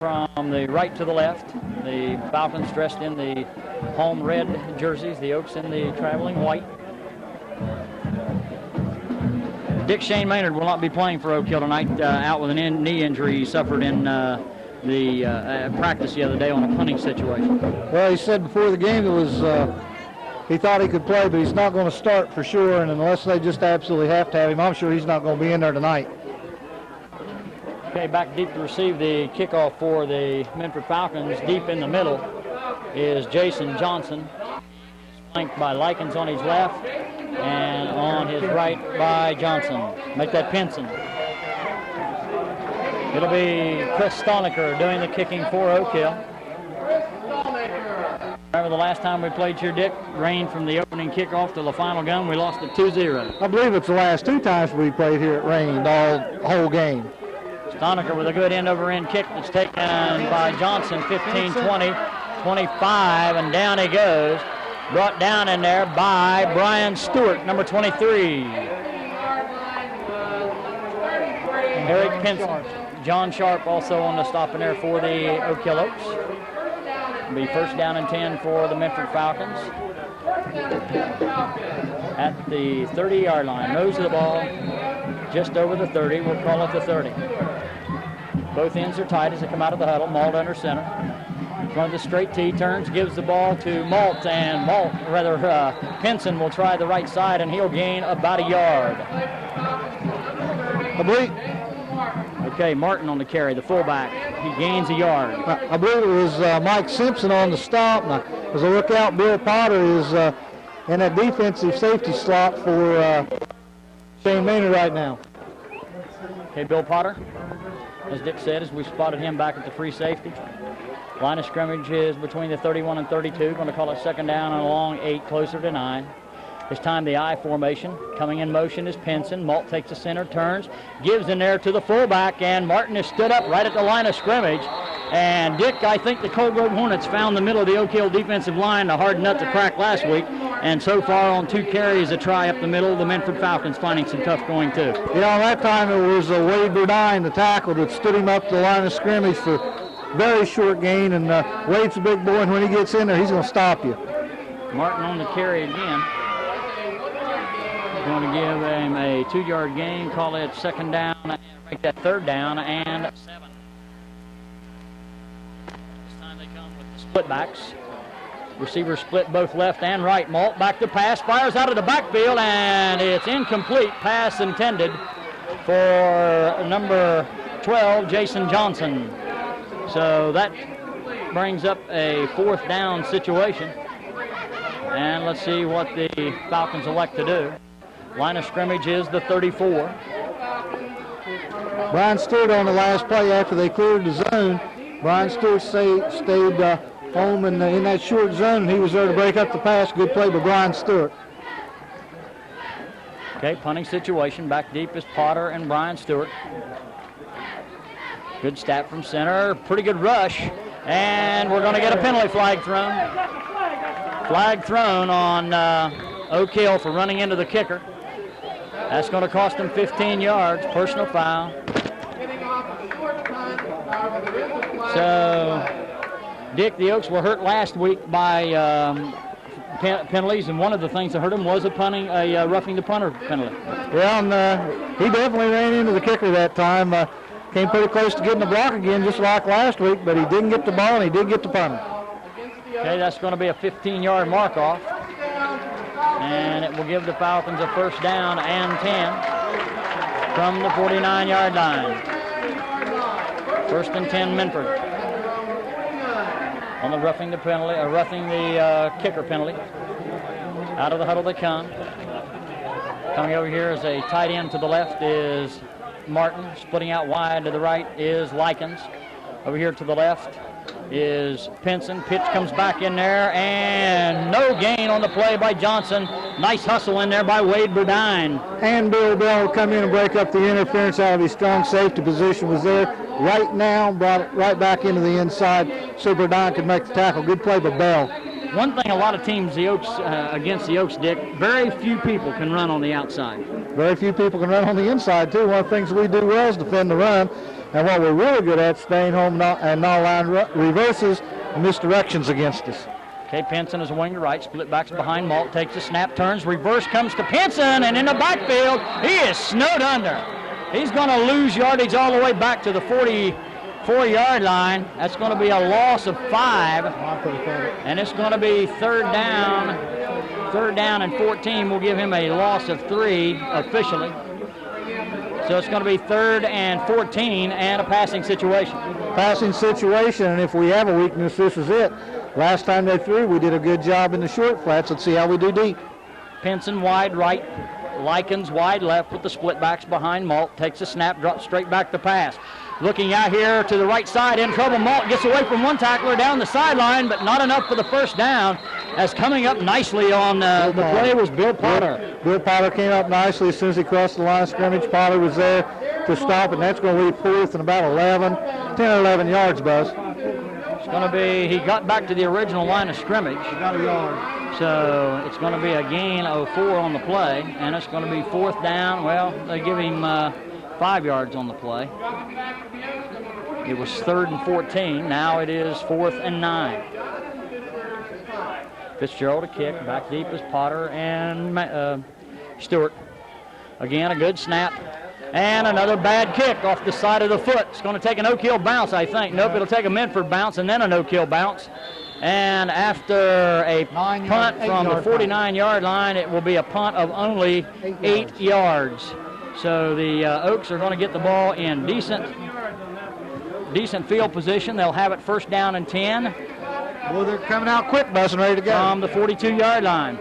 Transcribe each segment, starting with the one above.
from the right to the left. The Falcons dressed in the home red jerseys, the Oaks in the traveling white. Dick Shane Maynard will not be playing for Oak Hill tonight, out with an knee injury he suffered in the practice the other day on a punting situation. Well, he said before the game it was he thought he could play, but he's not going to start for sure, and unless they just absolutely have to have him, I'm sure he's not going to be in there tonight. Okay, back deep to receive the kickoff for the Minford Falcons. Deep in the middle is Jason Johnson, flanked by Likens on his left, and on his right by Johnson. Make that Pinson. It'll be Chris Stoniker doing the kicking for Oak Hill. Remember the last time we played here, Dick, rained from the opening kickoff to the final gun. We lost it 2-0. I believe it's the last two times we played here it rained all whole game. Stoniker with a good end-over-end kick that's taken by Johnson, 15, 20, 25, and down he goes. Brought down in there by Brian Stewart, number 23. Eric Pinson. John Sharp also on the stop in there for the Oak Hill Oaks. It'll be first down and 10 for the Minford Falcons. At the 30-yard line, nose of the ball, just over the 30. We'll call it the 30. Both ends are tight as they come out of the huddle. Malt under center. In front of the straight tee, turns, gives the ball to Malt, and Pinson will try the right side, and he'll gain about a yard. Okay, Martin on the carry, the fullback. He gains a yard. I believe it was Mike Simpson on the stop. Now, as I look out, Bill Potter is in that defensive safety slot for Shane Maynard right now. Okay, Bill Potter, as Dick said, as we spotted him back at the free safety. Line of scrimmage is between the 31 and 32. Going to call it second down and a long 8, closer to 9. This time the I formation. Coming in motion is Pinson. Malt takes the center, turns, gives in there to the fullback, and Martin is stood up right at the line of scrimmage. And Dick, I think the Cold Grove Hornets found the middle of the Oak Hill defensive line, a hard nut to crack last week. And so far on 2 carries, a try up the middle, the Minford Falcons finding some tough going too. Yeah, on that time it was Wade Burdine, the tackle, that stood him up the line of scrimmage for very short gain, and Wade's a big boy, and when he gets in there, he's going to stop you. Martin on the carry again. Going to give him a 2-yard gain, call it second down, and make that third down and 7. This time they come with the split backs. Receivers split both left and right. Malt back to pass, fires out of the backfield, and it's incomplete. Pass intended for number 12, Jason Johnson. So that brings up a 4th down situation. And let's see what the Falcons elect to do. Line of scrimmage is the 34. Brian Stewart on the last play after they cleared the zone. Brian Stewart stayed home in that short zone. He was there to break up the pass. Good play by Brian Stewart. Okay, punting situation. Back deep is Potter and Brian Stewart. Good snap from center. Pretty good rush. And we're going to get a penalty flag thrown. Flag thrown on Oak Hill for running into the kicker. That's going to cost them 15 yards. Personal foul. So, Dick, the Oaks were hurt last week by penalties, and one of the things that hurt him was a roughing the punter penalty. Yeah, and he definitely ran into the kicker that time. Came pretty close to getting the block again, just like last week, but he didn't get the ball, and he did get the punter. Okay, that's going to be a 15-yard mark-off. And it will give the Falcons a first down and 10 from the 49-yard line. First and 10, Minford. On the roughing the kicker penalty. Out of the huddle they come. Coming over here is a tight end to the left is Martin. Splitting out wide to the right is Likens. Over here to the left is Pinson. Pitch comes back in there, and no gain on the play by Johnson. Nice hustle in there by Wade Burdine. And Bill Bell will come in and break up the interference out of his strong safety position. Was there right now, brought it right back into the inside so Burdine could make the tackle. Good play by Bell. One thing a lot of teams against the Oaks, Dick, very few people can run on the outside. Very few people can run on the inside, too. One of the things we do well is defend the run. And what we're really good at, staying home and non-line reverses and misdirections against us. Okay, Pinson is a wing to right, split backs behind Malt, takes a snap, turns, reverse comes to Pinson, and in the backfield, he is snowed under. He's going to lose yardage all the way back to the 44-yard line. That's going to be a loss of 5, and it's going to be third down and 14. Will give him a loss of 3 officially. So it's going to be 3rd and 14 and a passing situation. Passing situation, and if we have a weakness, this is it. Last time they threw, we did a good job in the short flats. Let's see how we do deep. Pinson wide right, Likens wide left with the split backs behind Malt. Takes a snap, drops straight back to pass. Looking out here to the right side, in trouble. Malt gets away from one tackler down the sideline, but not enough for the first down. As coming up nicely on the play was Bill Potter. Bill Potter came up nicely as soon as he crossed the line of scrimmage. Potter was there to stop, and that's going to leave 4th and about 10 or 11 yards, Buzz. It's going to be, he got back to the original line of scrimmage. He got a yard. So it's going to be a gain of 4 on the play, and it's going to be 4th down. Well, they give him 5 yards on the play. It was 3rd and 14. Now it is 4th and 9. Fitzgerald a kick. Back deep is Potter and Stewart. Again, a good snap. And another bad kick off the side of the foot. It's going to take an Oak Hill bounce, I think. Nope, it'll take a Minford bounce and then an Oak Hill bounce. And after a punt from the 49-yard line, it will be a punt of only 8 yards. So the Oaks are going to get the ball in decent field position. They'll have it 1st down and 10. Well, they're coming out quick, Buzz, and ready to go. From the 42-yard line.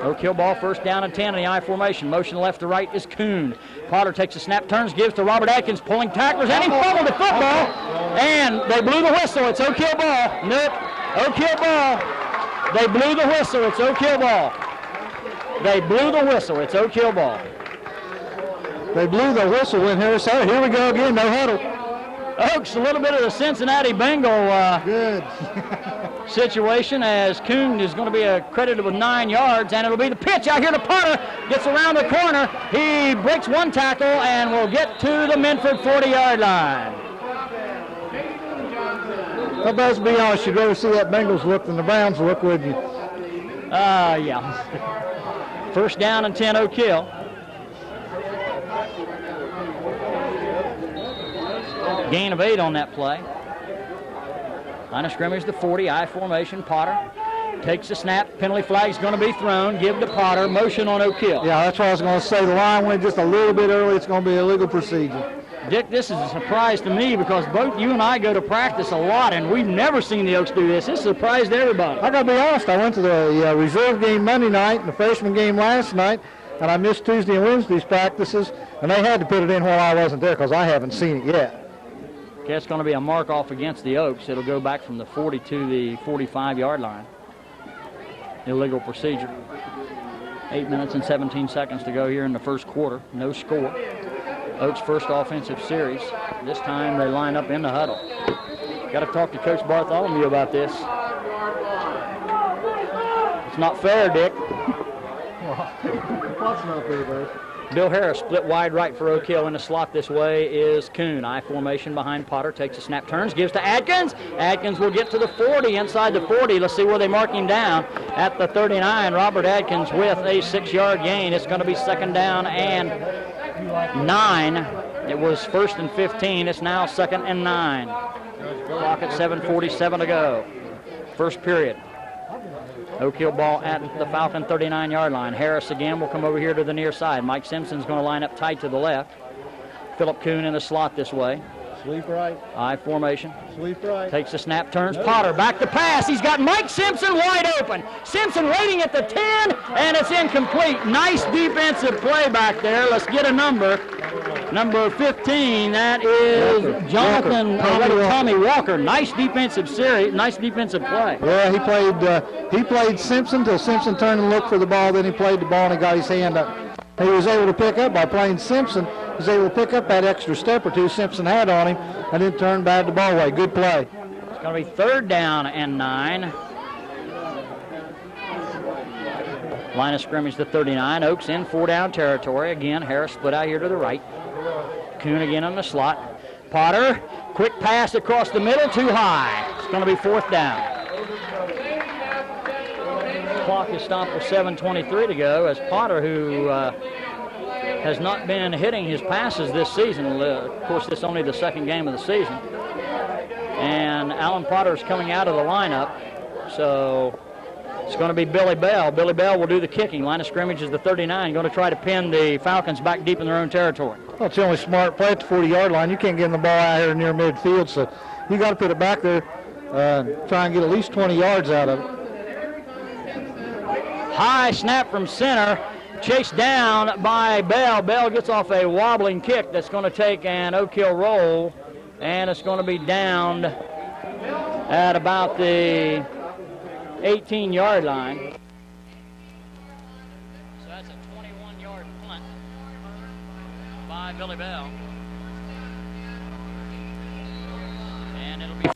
Oak Hill ball 1st down and 10 in the I formation. Motion left to right is Kuhn. Potter takes a snap, turns, gives to Robert Atkins, pulling tacklers, and he fumbled the football. And they blew the whistle. It's Oak Hill ball. Nope. Oak Hill ball. They blew the whistle. It's Oak Hill ball. They blew the whistle. It's Oak Hill ball. They blew the whistle when Harris had it. Here we go again. No huddle. Oaks, a little bit of the Cincinnati Bengal good situation, as Kuhn is going to be credited with 9 yards, and it'll be the pitch out here to Potter. Gets around the corner. He breaks one tackle and will get to the Minford 40-yard line. Well, Buzz, be honest, you'd rather see that Bengals look than the Browns look, wouldn't you? Yeah. 1st down and 10 Oak Hill. Gain of 8 on that play. Line of scrimmage to 40, I formation. Potter takes the snap. Penalty flag's going to be thrown. Give to Potter. Motion on Oak Hill. Yeah, that's what I was going to say. The line went just a little bit early. It's going to be a legal procedure. Dick, this is a surprise to me because both you and I go to practice a lot, and we've never seen the Oaks do this. This is a surprise to everybody. I got to be honest. I went to the reserve game Monday night and the freshman game last night, and I missed Tuesday and Wednesday's practices, and they had to put it in while I wasn't there because I haven't seen it yet. Okay, it's going to be a mark off against the Oaks. It'll go back from the 40 to the 45-yard line. Illegal procedure. 8 minutes and 17 seconds to go here in the first quarter. No score. Oaks' first offensive series. This time they line up in the huddle. Got to talk to Coach Bartholomew about this. It's not fair, Dick. What's not fair, Buzz? Bill Harris split wide right for Oak Hill. In the slot this way is Kuhn. I formation behind Potter. Takes a snap, turns, gives to Atkins. Atkins will get to the 40, inside the 40. Let's see where they mark him down. At the 39, Robert Atkins with a 6-yard gain. It's going to be 2nd down and 9. It was 1st and 15. It's now 2nd and 9. Clock at 7:47 to go. First period. Oak Hill ball at the Falcon 39-yard line. Harris again will come over here to the near side. Mike Simpson's going to line up tight to the left. Philip Kuhn in the slot this way. Sweep right. I formation. Sweep right. Takes a snap, turns. Potter back to pass. He's got Mike Simpson wide open. Simpson waiting at the 10, and it's incomplete. Nice defensive play back there. Let's get a number. Number 15, that is Tommy Walker. Nice defensive series, nice defensive play. Yeah, he played Simpson till Simpson turned and looked for the ball. Then he played the ball and he got his hand up. He was able to pick up by playing Simpson. He was able to pick up that extra step or two Simpson had on him and then turn back the ball away. Good play. It's going to be 3rd down and 9. Line of scrimmage to 39. Oaks in 4-down territory. Again, Harris split out here to the right. Kuhn again on the slot. Potter, quick pass across the middle, too high. It's going to be 4th down. Clock is stopped with 7:23 to go as Potter, who has not been hitting his passes this season. Of course, this is only the 2nd game of the season. And Alan Potter is coming out of the lineup. So it's going to be Billy Bell. Billy Bell will do the kicking. Line of scrimmage is the 39. Going to try to pin the Falcons back deep in their own territory. Well, it's the only smart play at the 40-yard line. You can't get the ball out here near midfield, so you got to put it back there, try and get at least 20 yards out of it. High snap from center, chased down by Bell. Bell gets off a wobbling kick that's going to take an Oak Hill roll, and it's going to be downed at about the 18-yard line. So that's a 21-yard punt by Billy Bell. And it'll be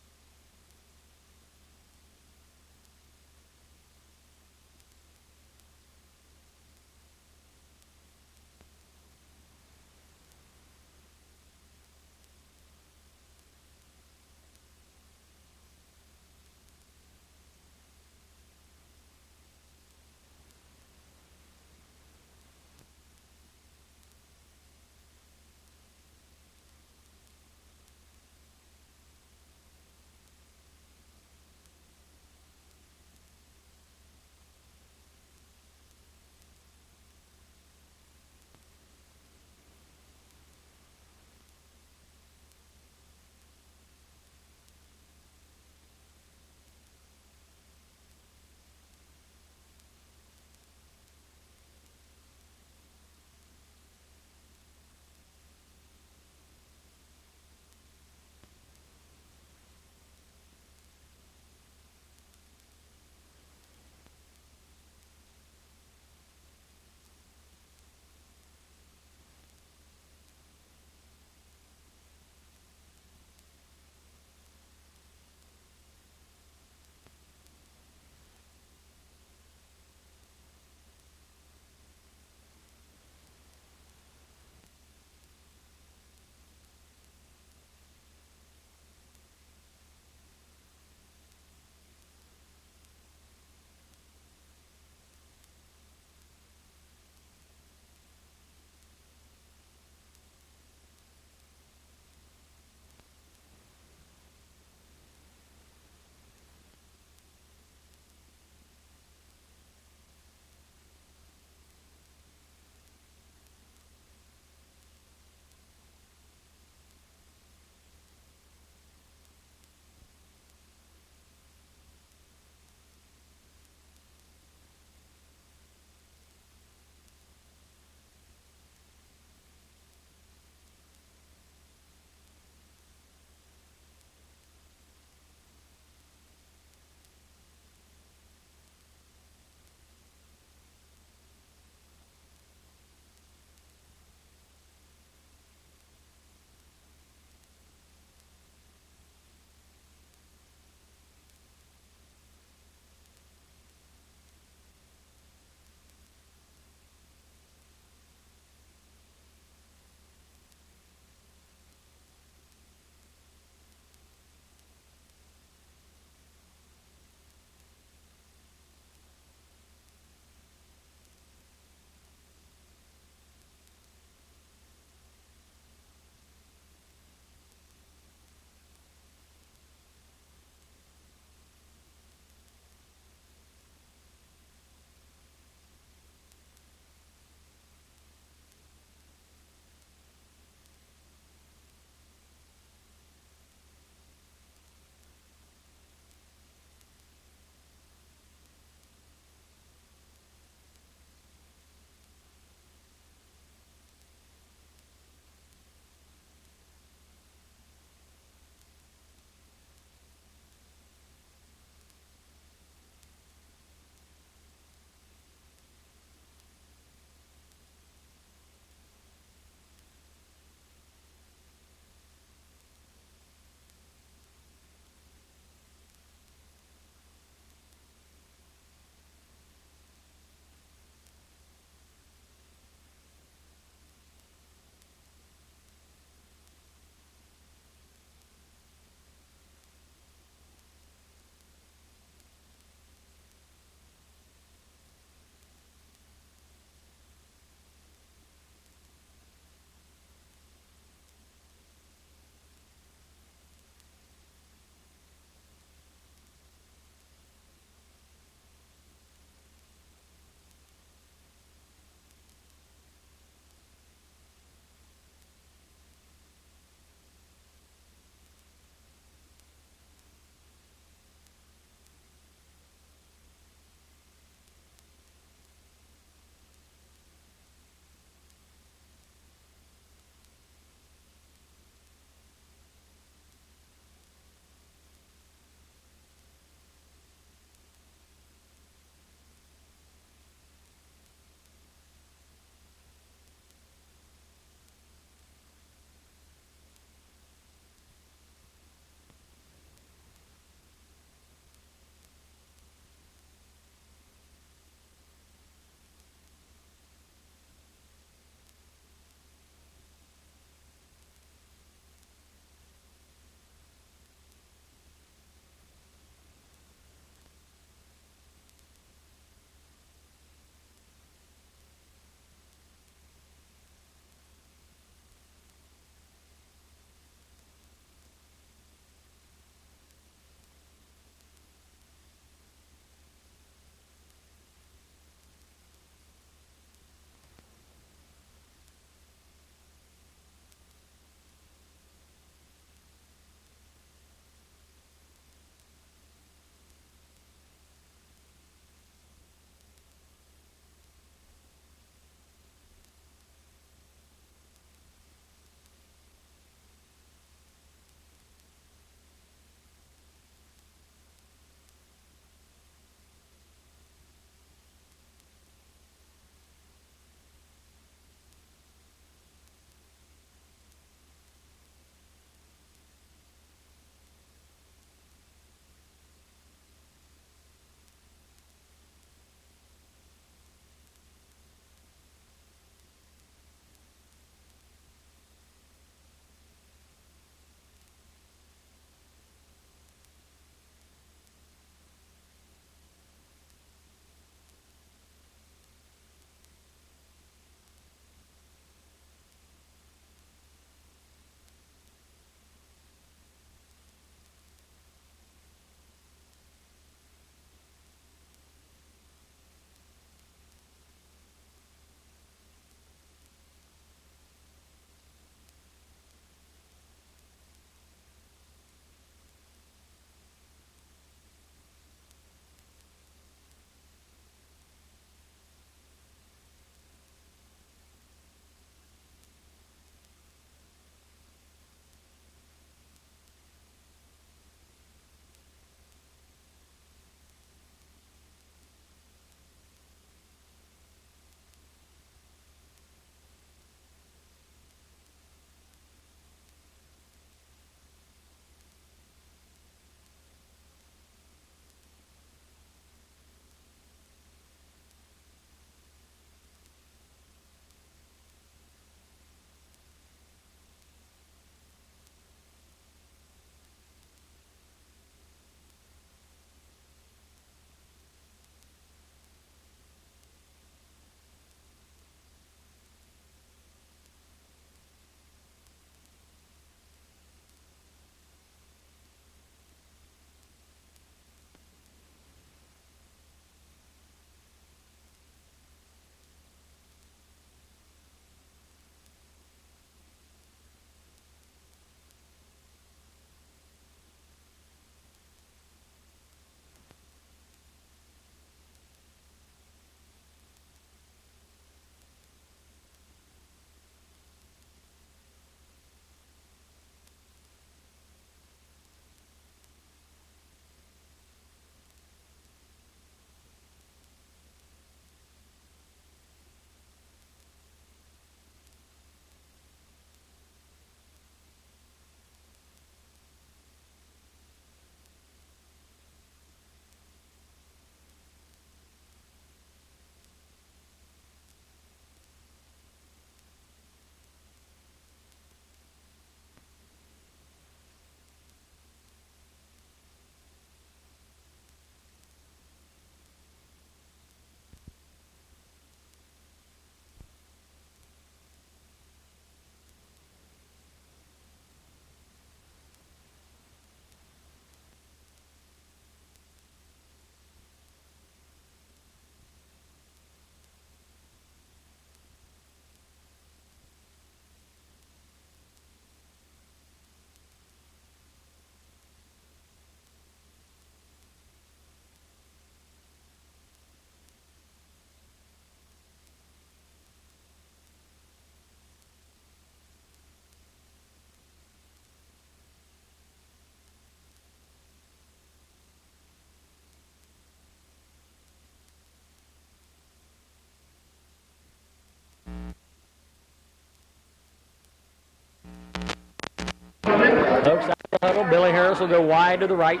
Oaks out of the huddle. Billy Harris will go wide to the right.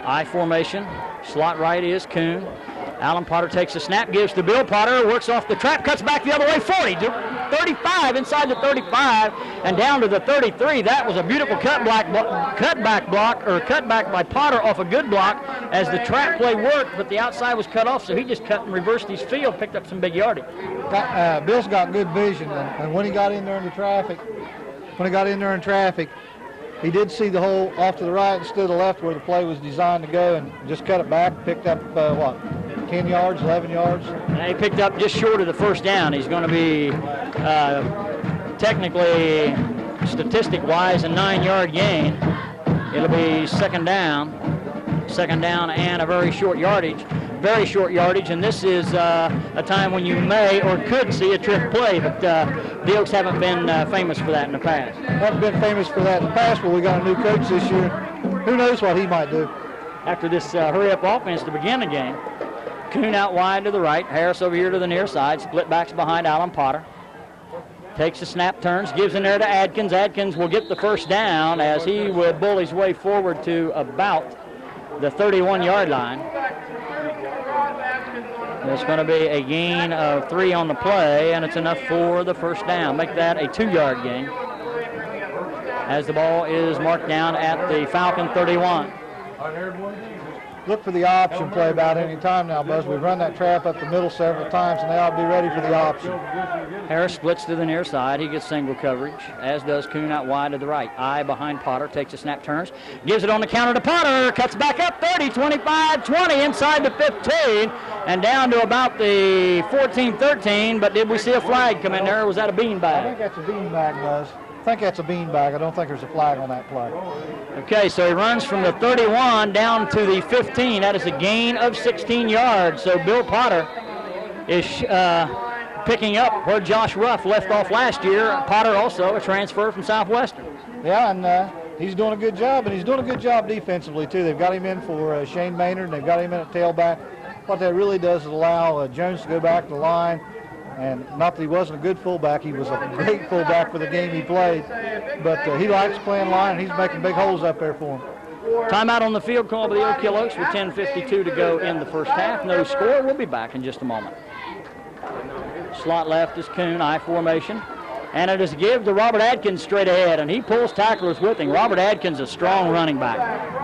I formation. Slot right is Kuhn. Alan Potter takes a snap, gives to Bill Potter, works off the trap, cuts back the other way, 40 to 35, inside the 35, and down to the 33. That was a beautiful cutback by Potter off a good block as the trap play worked, but the outside was cut off, so he just cut and reversed his field, picked up some big yardage. Bill's got good vision, and when he got in there in traffic, he did see the hole off to the right instead of the left where the play was designed to go, and just cut it back, picked up, 10 yards, 11 yards? And he picked up just short of the first down. He's going to be technically, statistic-wise, a 9-yard gain. It'll be second down and a very short yardage, and this is a time when you may or could see a trick play, but the Oaks haven't been famous for that in the past. Haven't been famous for that in the past, but we got a new coach this year. Who knows what he might do? After this hurry-up offense to begin the game, Kuhn out wide to the right, Harris over here to the near side, split backs behind Alan Potter. Takes the snap, turns, gives in there to Adkins. Adkins will get the first down as he would bull his way forward to about the 31-yard line. There's going to be a gain of 3 on the play, and it's enough for the first down. Make that a 2-yard gain as the ball is marked down at the Falcon 31. Look for the option play about any time now, Buzz. We've run that trap up the middle several times, and they ought to be ready for the option. Harris splits to the near side. He gets single coverage, as does Kuhn out wide to the right. I behind Potter, takes a snap, turns, gives it on the counter to Potter, cuts back up 30, 25, 20, inside the 15, and down to about the 14, 13, but did we see a flag come in there, or was that a beanbag? I think that's a beanbag, Buzz. I don't think there's a flag on that play. Okay, so he runs from the 31 down to the 15. That is a gain of 16 yards. So Bill Potter is picking up where Josh Ruff left off last year. Potter also a transfer from Southwestern. Yeah, and he's doing a good job, and he's doing a good job defensively, too. They've got him in for Shane Maynard, and they've got him in at tailback. What that really does is allow Jones to go back to the line. And not that he wasn't a good fullback, he was a great fullback for the game he played. But he likes playing line, and he's making big holes up there for him. Timeout on the field called by the Oak Hill Oaks with 10:52 to go in the first half. No score. We'll be back in just a moment. Slot left is Kuhn, I formation. And it is a give to Robert Adkins straight ahead, and he pulls tacklers with him. Robert Adkins, a strong running back.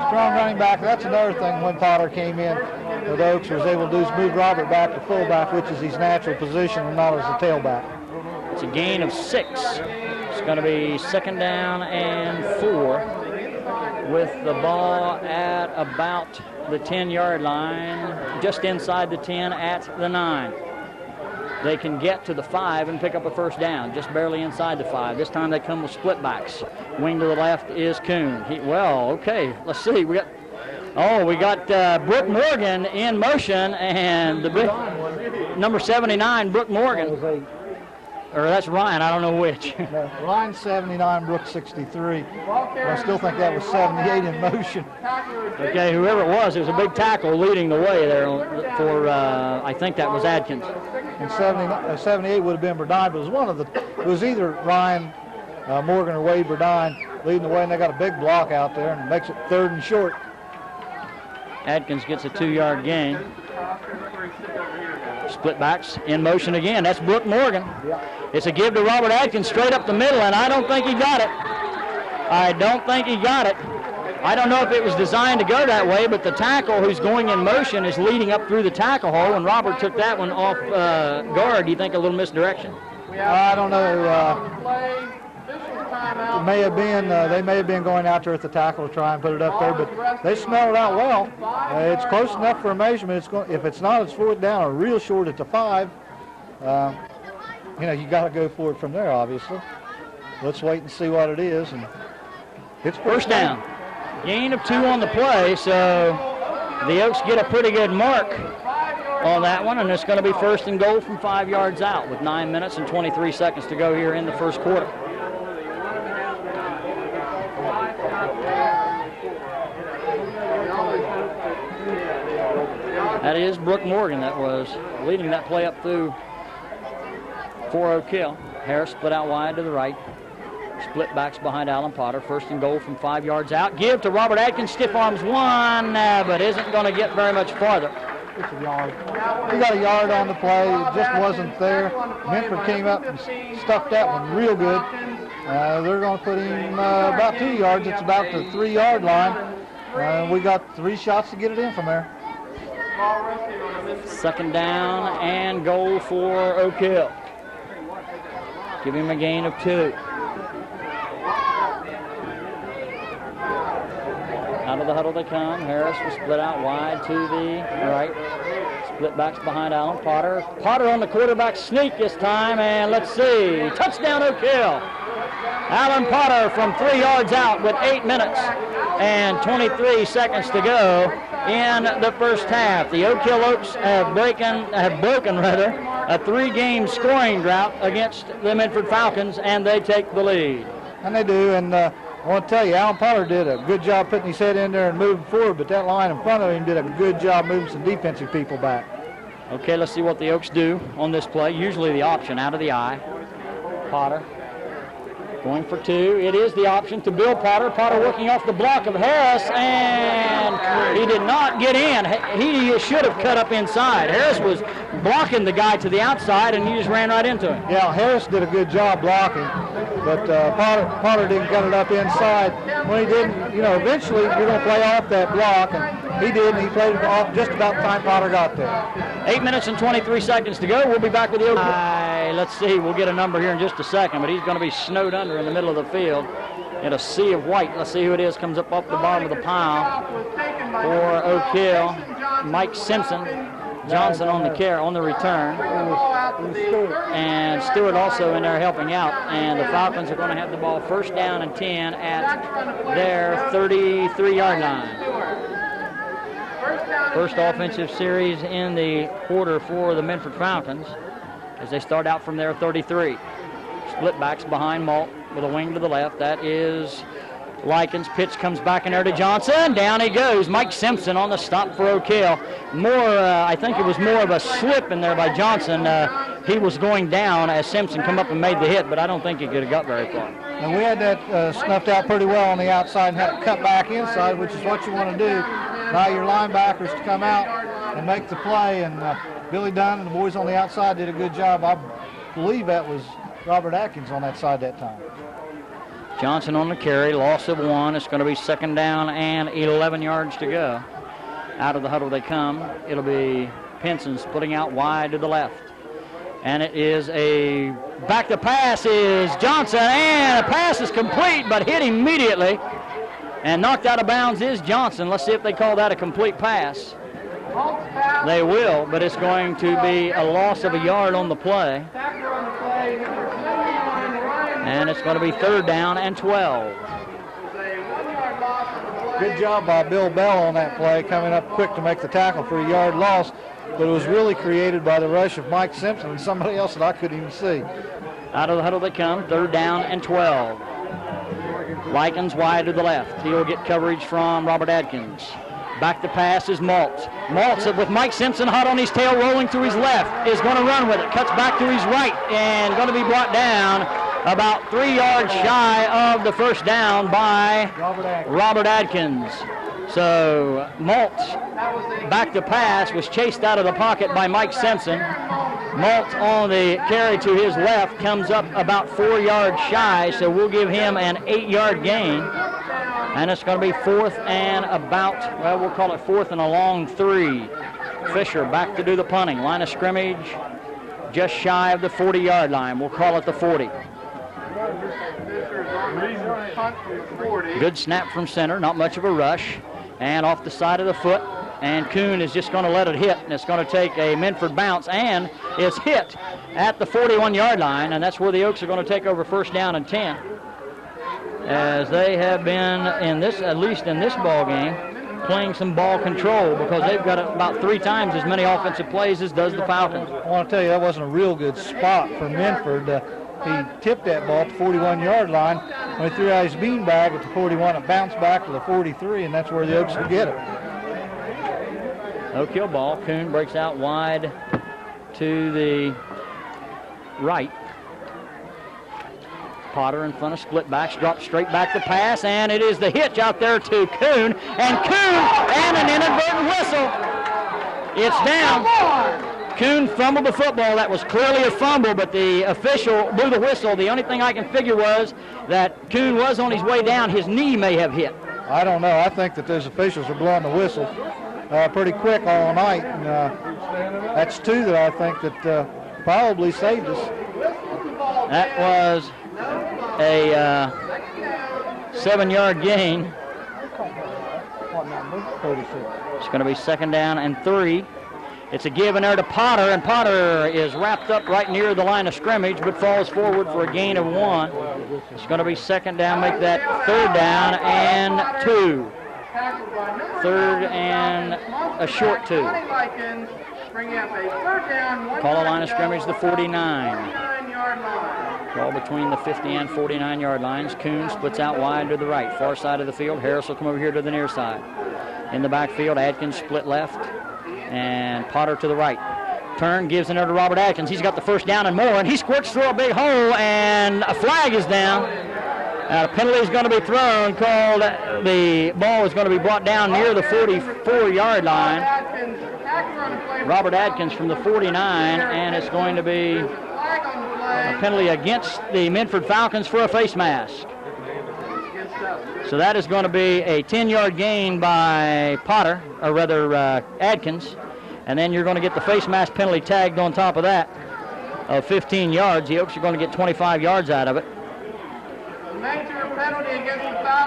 Strong running back. That's another thing when Potter came in. What Oaks was able to do is move Robert back to fullback, which is his natural position, and not as a tailback. It's a gain of 6. It's going to be second down and 4 with the ball at about the 10-yard line, just inside the 10 at the 9. They can get to the 5 and pick up a first down, just barely inside the 5. This time they come with split backs. Wing to the left is Kuhn. Okay, let's see. We got Brooke Morgan in motion, and the number 79, Brooke Morgan. Or that's Ryan, I don't know which. No, Ryan 79, Brooke 63. I still think that was 78 in motion. Okay, whoever it was a big tackle leading the way there for, I think that was Adkins. And 78 would have been Burdine, but it was either Ryan Morgan or Wade Burdine leading the way, and they got a big block out there and makes it 3rd and short. Adkins gets a 2-yard gain. Split backs in motion again. That's Brooke Morgan. Yeah. It's a give to Robert Adkins straight up the middle, and I don't think he got it. I don't know if it was designed to go that way, but the tackle who's going in motion is leading up through the tackle hole, and Robert took that one off guard. Do you think a little misdirection? I don't know. It may have been, they may have been going out there at the tackle to try and put it up there, but they smelled it out well. It's close enough for a measurement. If it's not, it's 4th down or real short at the 5. You got to go for it from there, obviously. Let's wait and see what it is. And it's first down. Gain of 2 on the play, so the Oaks get a pretty good mark on that one, and it's going to be 1st and goal from 5 yards out with 9 minutes and 23 seconds to go here in the first quarter. That is Brooke Morgan that was leading that play up through for Oak Hill. Harris split out wide to the right. Split backs behind Alan Potter. First and goal from 5 yards out. Give to Robert Atkins. Stiff arms one, but isn't going to get very much farther. It's a yard. He got a yard on the play. It just wasn't there. Minford came up and stuffed that one real good. They're going to put him about 2 yards. It's about the 3-yard line. We got 3 shots to get it in from there. Second down and goal for Oak Hill. Give him a gain of 2. Out of the huddle they come. Harris will split out wide to the right. Split backs behind Alan Potter. Potter on the quarterback sneak this time, and let's see. Touchdown Oak Hill. Alan Potter from 3 yards out with 8 minutes and 23 seconds to go in the first half. The Oak Hill Oaks have broken a 3-game scoring drought against the Minford Falcons, and they take the lead. And they do, and I want to tell you, Alan Potter did a good job putting his head in there and moving forward, but that line in front of him did a good job moving some defensive people back. Okay, let's see what the Oaks do on this play. Usually the option out of the eye. Potter going for 2. It is the option to Bill Potter. Potter working off the block of Harris, and he did not get in. He should have cut up inside. Harris was blocking the guy to the outside, and he just ran right into him. Yeah, Harris did a good job blocking, but Potter didn't cut it up inside. When he didn't, eventually you're going to play off that block, and he did, and he played it off just about the time Potter got there. 8 minutes and 23 seconds to go. We'll be back with the Oak Hill. Let's see. We'll get a number here in just a second, but he's going to be snowed under in the middle of the field in a sea of white. Let's see who it is. Comes up off the bottom of the pile for Oak Hill. Mike Simpson. Johnson on the return. And Stewart also in there helping out. And the Falcons are going to have the ball first down and 10 at their 33-yard line. First offensive series in the quarter for the Minford Falcons as they start out from their 33. Split backs behind Malt with a wing to the left. That is Likens. Pitch comes back in there to Johnson. Down he goes. Mike Simpson on the stop for Oak Hill. I think it was more of a slip in there by Johnson. He was going down as Simpson come up and made the hit, but I don't think he could have got very far. And we had that snuffed out pretty well on the outside and had to cut back inside, which is what you want to do. Allow your linebackers to come out and make the play, and Billy Dunn and the boys on the outside did a good job. I believe that was Robert Atkins on that side that time. Johnson on the carry, loss of 1. It's going to be second down and 11 yards to go. Out of the huddle they come. It'll be Pinson splitting out wide to the left. And it is a back to pass is Johnson, and a pass is complete but hit immediately. And knocked out of bounds is Johnson. Let's see if they call that a complete pass. They will, but it's going to be a loss of a yard on the play. And it's going to be third down and 12. Good job by Bill Bell on that play, coming up quick to make the tackle for a yard loss. But it was really created by the rush of Mike Simpson and somebody else that I couldn't even see. Out of the huddle they come, third down and 12. Likens wide to the left. He'll get coverage from Robert Atkins. Back to pass is Maltz. Maltz with Mike Simpson hot on his tail, rolling to his left, is going to run with it. Cuts back to his right and going to be brought down about 3 yards shy of the first down by Robert Atkins. So Maltz back to pass was chased out of the pocket by Mike Simpson. Maltz on the carry to his left comes up about 4 yards shy, so we'll give him an 8-yard gain. And it's going to be fourth and about, well, we'll call it fourth and a long 3. Fisher back to do the punting. Line of scrimmage just shy of the 40-yard line. We'll call it the 40. Good snap from center, not much of a rush. And off the side of the foot, and Kuhn is just going to let it hit, and it's going to take a Minford bounce, and it's hit at the 41-yard line, and that's where the Oaks are going to take over first down and 10, as they have been in this, at least in this ball game, playing some ball control because they've got about 3 times as many offensive plays as does the Falcons. I want to tell you, that wasn't a real good spot for Minford. He tipped that ball at the 41-yard line. When he threw out his beanbag at the 41, it bounced back to the 43, and that's where the Oaks would get it. Oak Hill ball. Kuhn breaks out wide to the right. Potter in front of split backs, drops straight back to pass, and it is the hitch out there to Kuhn, and an inadvertent whistle. It's down. Kuhn fumbled the football. That was clearly a fumble, but the official blew the whistle. The only thing I can figure was that Kuhn was on his way down. His knee may have hit. I don't know. I think that those officials are blowing the whistle pretty quick all night. And, that's two that I think that probably saved us. That was a 7-yard gain. What number? 36. It's going to be 2nd down and 3. It's a give in there to Potter, and Potter is wrapped up right near the line of scrimmage, but falls forward for a gain of 1. It's going to be 2nd down, make that 3rd down and 2. 3rd and a short 2. Call a line of scrimmage, the 49. Ball between the 50 and 49-yard lines. Kuhn splits out wide to the right, far side of the field. Harris will come over here to the near side. In the backfield, Adkins split left, and Potter to the right. Turn, gives it over to Robert Adkins. He's got the 1st down and more, and he squirts through a big hole, and a flag is down. A penalty is going to be thrown, called. The ball is going to be brought down near the 44-yard line. Robert Adkins from the 49, and it's going to be a penalty against the Minford Falcons for a face mask. So that is going to be a 10-yard gain by Potter, or rather Adkins, and then you're going to get the face mask penalty tagged on top of that of 15 yards. The Oaks are going to get 25 yards out of it.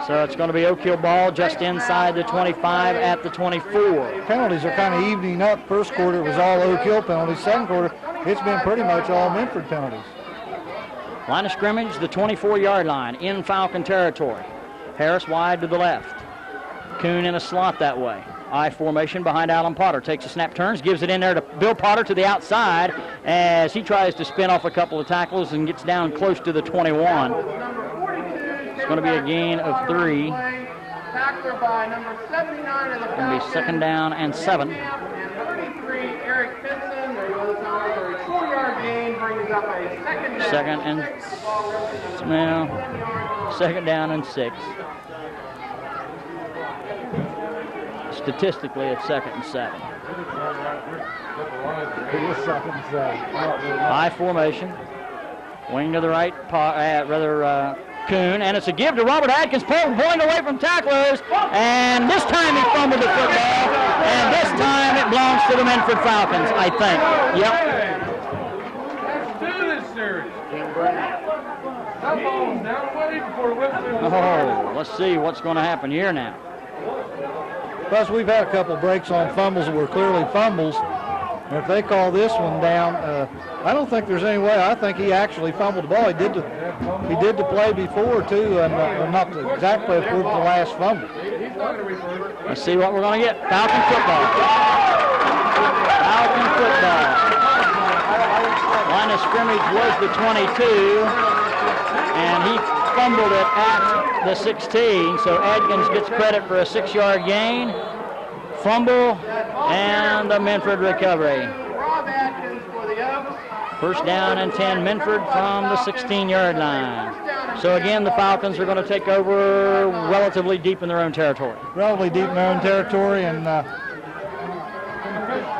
So it's going to be Oak Hill ball just inside the 25 at the 24. Penalties are kind of evening up. First quarter it was all Oak Hill penalties. Second quarter it's been pretty much all Minford penalties. Line of scrimmage, the 24-yard line in Falcon territory. Harris wide to the left. Kuhn in a slot that way. I formation behind Alan Potter. Takes a snap, turns, gives it in there to Bill Potter to the outside as he tries to spin off a couple of tackles and gets down close to the 21. It's going to be a gain of 3. It's going to be 2nd down and 7. Second down and 6. Statistically, it's 2nd and 7. I formation. Wing to the right, Kuhn, and it's a give to Robert Adkins, pulling away from tacklers, and this time he fumbled the football, and this time it belongs to the Minford Falcons, I think. Yep. Oh, let's see what's going to happen here now. Plus, we've had a couple breaks on fumbles that were clearly fumbles. And if they call this one down, I don't think there's any way. I think he actually fumbled the ball. He did the play before, too, and not the exact play before the last fumble. Let's see what we're going to get. Falcon football. Falcon football. Line of scrimmage was the 22, and he fumbled it at the 16, so Adkins gets credit for a 6-yard gain. Fumble and the Minford recovery. 1st down and 10, Minford from the 16-yard line. So again, the Falcons are going to take over relatively deep in their own territory. Relatively deep in their own territory, and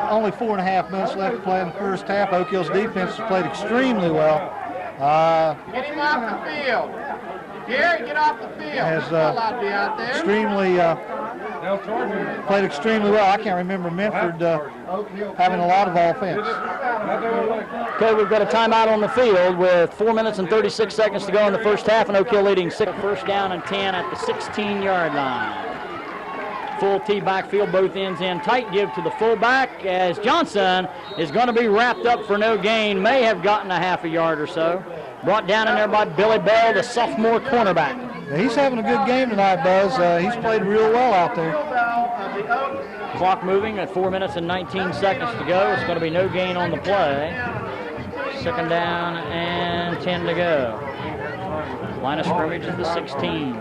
only 4.5 minutes left to play in the first half. Oak Hill's defense has played extremely well. Get him off the field. Gary, get off the field. Has played extremely well. I can't remember Minford having a lot of offense. Okay, we've got a timeout on the field with 4 minutes and 36 seconds to go in the first half, and Oak Hill leading 6. 1st down and 10 at the 16-yard line. Full T backfield, both ends in tight. Give to the fullback as Johnson is going to be wrapped up for no gain. May have gotten a half a yard or so. Brought down in there by Billy Bell, the sophomore cornerback. Yeah, he's having a good game tonight, Buzz. He's played real well out there. Clock moving at 4 minutes and 19 seconds to go. It's going to be no gain on the play. 2nd down and 10 to go. Line of scrimmage is the 16.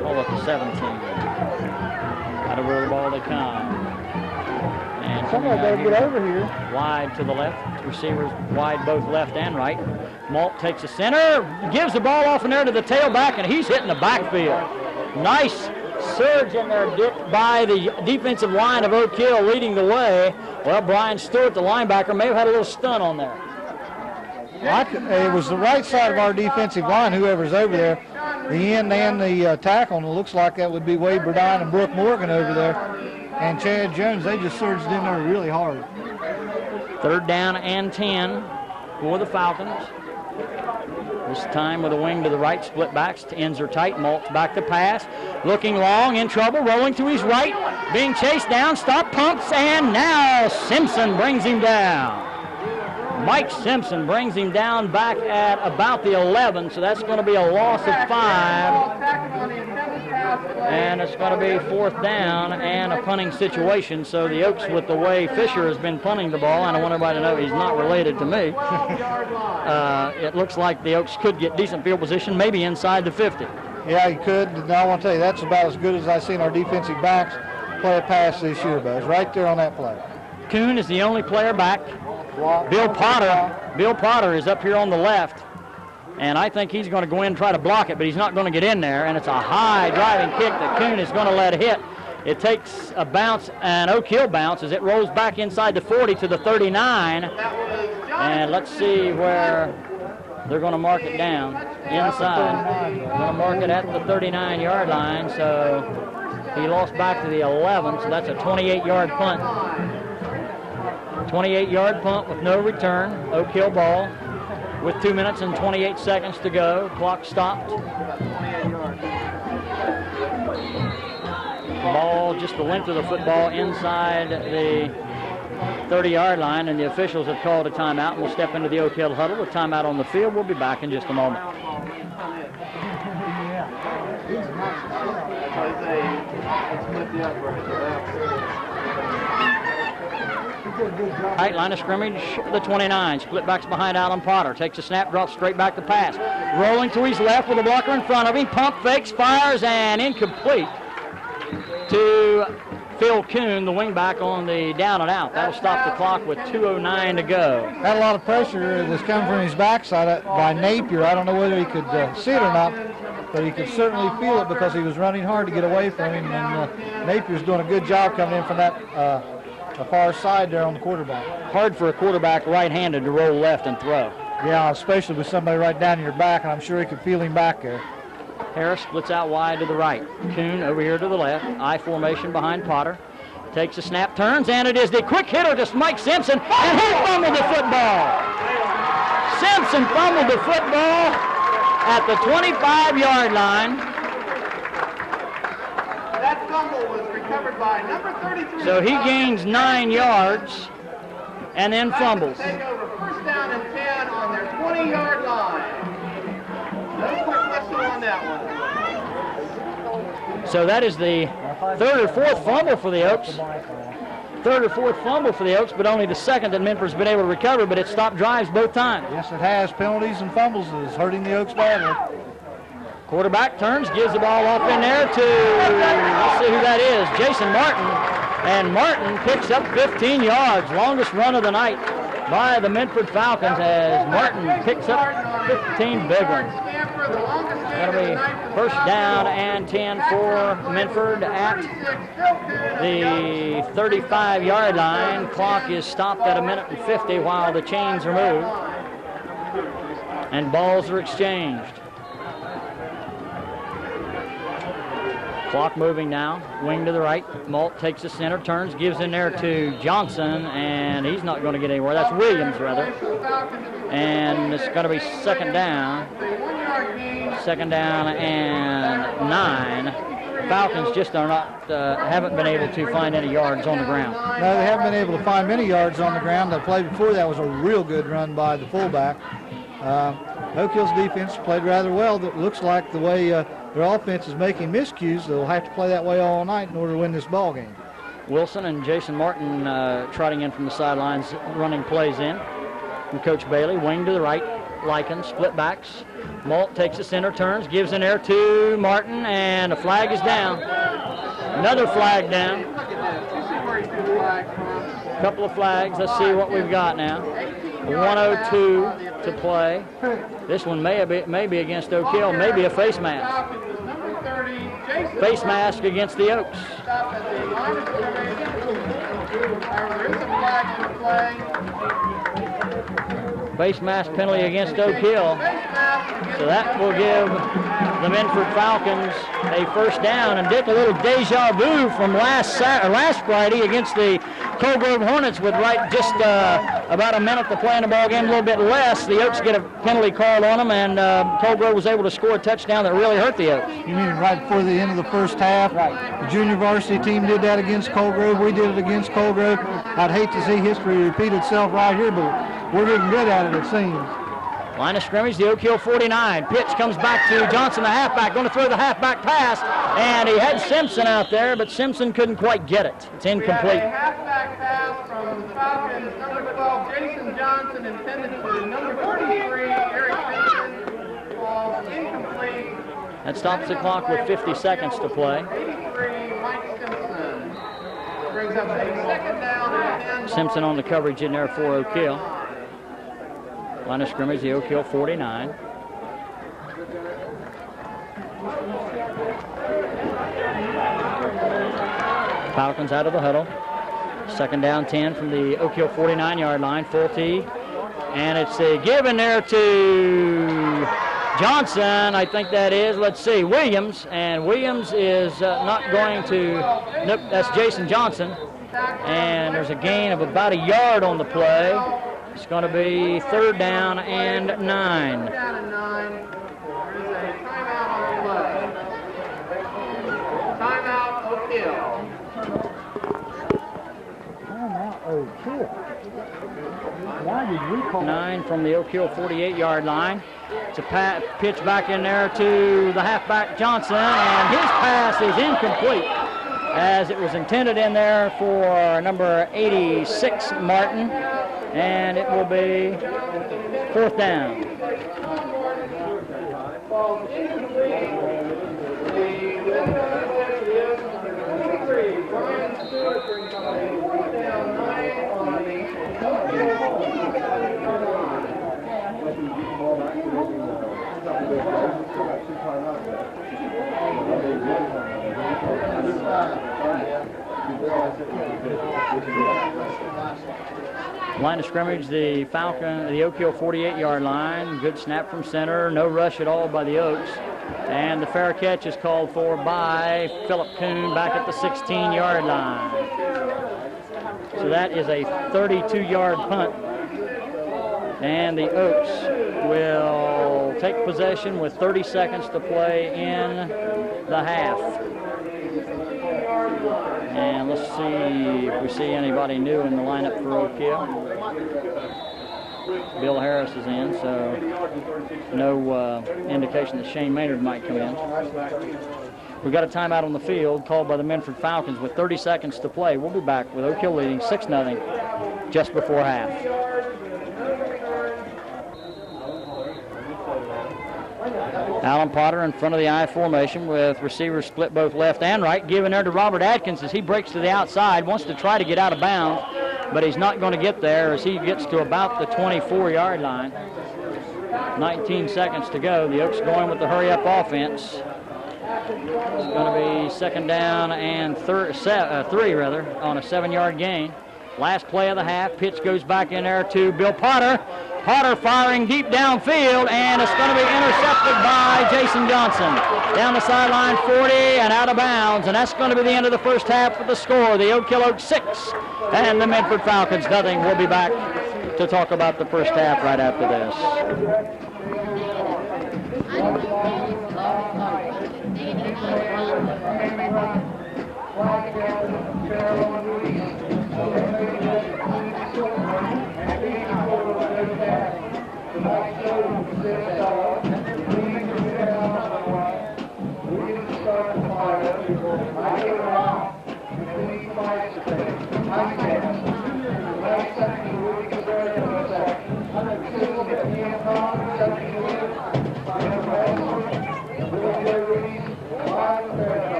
Call it the 17. Out of where the ball they come. And Somebody better get over here. Wide to the left. Receivers wide both left and right. Malt takes the center, gives the ball off in there to the tailback, and he's hitting the backfield. Nice surge in there, Dick, by the defensive line of Oak Hill leading the way. Well, Brian Stewart, the linebacker, may have had a little stun on there. It was the right side of our defensive line, whoever's over there. The end and the tackle, and it looks like that would be Wade Burdine and Brooke Morgan over there. And Chad Jones, they just surged in there really hard. 3rd down and 10 for the Falcons. This time with a wing to the right, split backs, ends are tight, Malt's back to pass. Looking long, in trouble, rolling to his right, being chased down, stop, pumps, and now Simpson brings him down. Mike Simpson brings him down back at about the 11, so that's going to be a loss of 5. And it's going to be 4th down and a punting situation. So the Oaks, with the way Fisher has been punting the ball, and I want everybody to know he's not related to me, it looks like the Oaks could get decent field position, maybe inside the 50. Yeah, he could. And I want to tell you, that's about as good as I've seen our defensive backs play a pass this year, Buzz. Right there on that play. Kuhn is the only player back. Bill Potter is up here on the left, and I think he's going to go in and try to block it, but he's not going to get in there, and it's a high driving kick that Kuhn is going to let hit. It takes a bounce, an Oak Hill bounce, as it rolls back inside the 40 to the 39, and let's see where they're going to mark it down inside. They're going to mark it at the 39-yard line, so he lost back to the 11, so that's a 28-yard punt. 28-yard punt with no return. Oak Hill ball with 2 minutes and 28 seconds to go. Clock stopped. Ball just the length of the football inside the 30-yard line, and the officials have called a timeout. We'll step into the Oak Hill huddle with timeout on the field. We'll be back in just a moment. Right, line of scrimmage, the 29. Split backs behind Alan Potter. Takes a snap, drops straight back to pass. Rolling to his left with a blocker in front of him. Pump fakes, fires, and incomplete to Phil Kuhn, the wingback on the down and out. That'll stop the clock with 2:09 to go. Had a lot of pressure that's come from his backside by Napier. I don't know whether he could see it or not, but he could certainly feel it because he was running hard to get away from him, and Napier's doing a good job coming in from that the far side there on the quarterback. Hard for a quarterback right-handed to roll left and throw. Yeah, especially with somebody right down in your back, and I'm sure he could feel him back there. Harris splits out wide to the right. Kuhn over here to the left. I formation behind Potter. Takes a snap, turns, and it is the quick hitter to Mike Simpson, and he fumbled the football. Simpson fumbled the football at the 25-yard line. That fumble was recovered by number 33. So he gains 9 yards and then fumbles. Take over 1st down and 10 on their 20-yard line. No quick whistle on that one. So that is the 3rd or 4th fumble for the Oaks. 3rd or 4th fumble for the Oaks, but only the 2nd that Minford's been able to recover, but it stopped drives both times. Yes, it has. Penalties and fumbles is hurting the Oaks badly. Quarterback turns, gives the ball off in there to, let's see who that is, Jason Martin. And Martin picks up 15 yards, longest run of the night by the Minford Falcons as Martin picks up 15 big ones. That'll be 1st down and 10 for Minford at the 35-yard line. Clock is stopped at 1:50 while the chains are moved and balls are exchanged. Clock moving now, wing to the right. Malt takes the center, turns, gives in there to Johnson, and he's not going to get anywhere. That's Williams, rather. And it's going to be 2nd down. 2nd down and 9. Falcons just are not, haven't been able to find any yards on the ground. No, they haven't been able to find many yards on the ground. The play before that was a real good run by the fullback. Oak Hill's defense played rather well. It looks like the way their offense is making miscues, they'll have to play that way all night in order to win this ball game. Wilson and Jason Martin trotting in from the sidelines, running plays in. From Coach Bailey, wing to the right, Lycan, split backs. Malt takes the center, turns, gives in there to Martin, and the flag is down. Another flag down. Couple of flags. Let's see what we've got now. 1:02 to play. This one may be against Oak Hill, maybe a face mask. Face mask against the Oaks. Face mask penalty against Oak Hill. So that will give the Minford Falcons a first down. And Dick, a little deja vu from last Friday against the Cold Grove Hornets with just about a minute to play in the ball game, a little bit less. The Oaks get a penalty called on them, and Cold Grove was able to score a touchdown that really hurt the Oaks. You mean right before the end of the first half? Right. The junior varsity team did that against Cold Grove. We did it against Cold Grove. I'd hate to see history repeat itself right here, but we're getting good at it seems. Line of scrimmage, the Oak Hill 49. Pitch comes back to Johnson, the halfback, going to throw the halfback pass, and he had Simpson out there, but Simpson couldn't quite get it. It's incomplete. We have a halfback pass from the Falcons, number 12, Jason Johnson, intended for number 33, Eric Simpson. Ball incomplete. That stops the clock with 50 seconds to play. 83, Mike Simpson. Brings up a second down and 10. Simpson on the coverage in there for Oak Hill. Line of scrimmage, the Oak Hill 49. Falcons out of the huddle. Second down 10 from the Oak Hill 49-yard line. Full tee. And it's a give in there to Johnson, I think that is. Let's see, Williams. And Williams is not going to, nope, that's Jason Johnson. And there's a gain of about a yard on the play. It's going to be third down and 9. Third down and 9. There is a timeout on the play. Timeout Oak Hill. Timeout Oak Hill. Why did we call 9 from the Oak Hill 48-yard line. It's a pitch back in there to the halfback Johnson, and his pass is incomplete, as it was intended in there for number 86, Martin, and it will be fourth down. Line of scrimmage, the Oak Hill 48-yard line. Good snap from center. No rush at all by the Oaks. And the fair catch is called for by Philip Kuhn back at the 16-yard line. So that is a 32-yard punt. And the Oaks will take possession with 30 seconds to play in the half. And let's see if we see anybody new in the lineup for Oak Hill. Bill Harris is in, so no indication that Shane Maynard might come in. We've got a timeout on the field called by the Minford Falcons with 30 seconds to play. We'll be back with Oak Hill leading 6-0 just before half. Alan Potter in front of the I formation with receivers split both left and right, giving there to Robert Atkins as he breaks to the outside, wants to try to get out of bounds, but he's not going to get there as he gets to about the 24-yard line. 19 seconds to go. The Oaks going with the hurry-up offense. It's going to be second down and 3 on a 7-yard gain. Last play of the half. Pitch goes back in there to Bill Potter. Potter firing deep downfield, and it's going to be intercepted by Jason Johnson. Down the sideline, 40, and out of bounds. And that's going to be the end of the first half with the score. The Oak Hill Oaks 6, and the Minford Falcons nothing. We'll be back to talk about the first half right after this.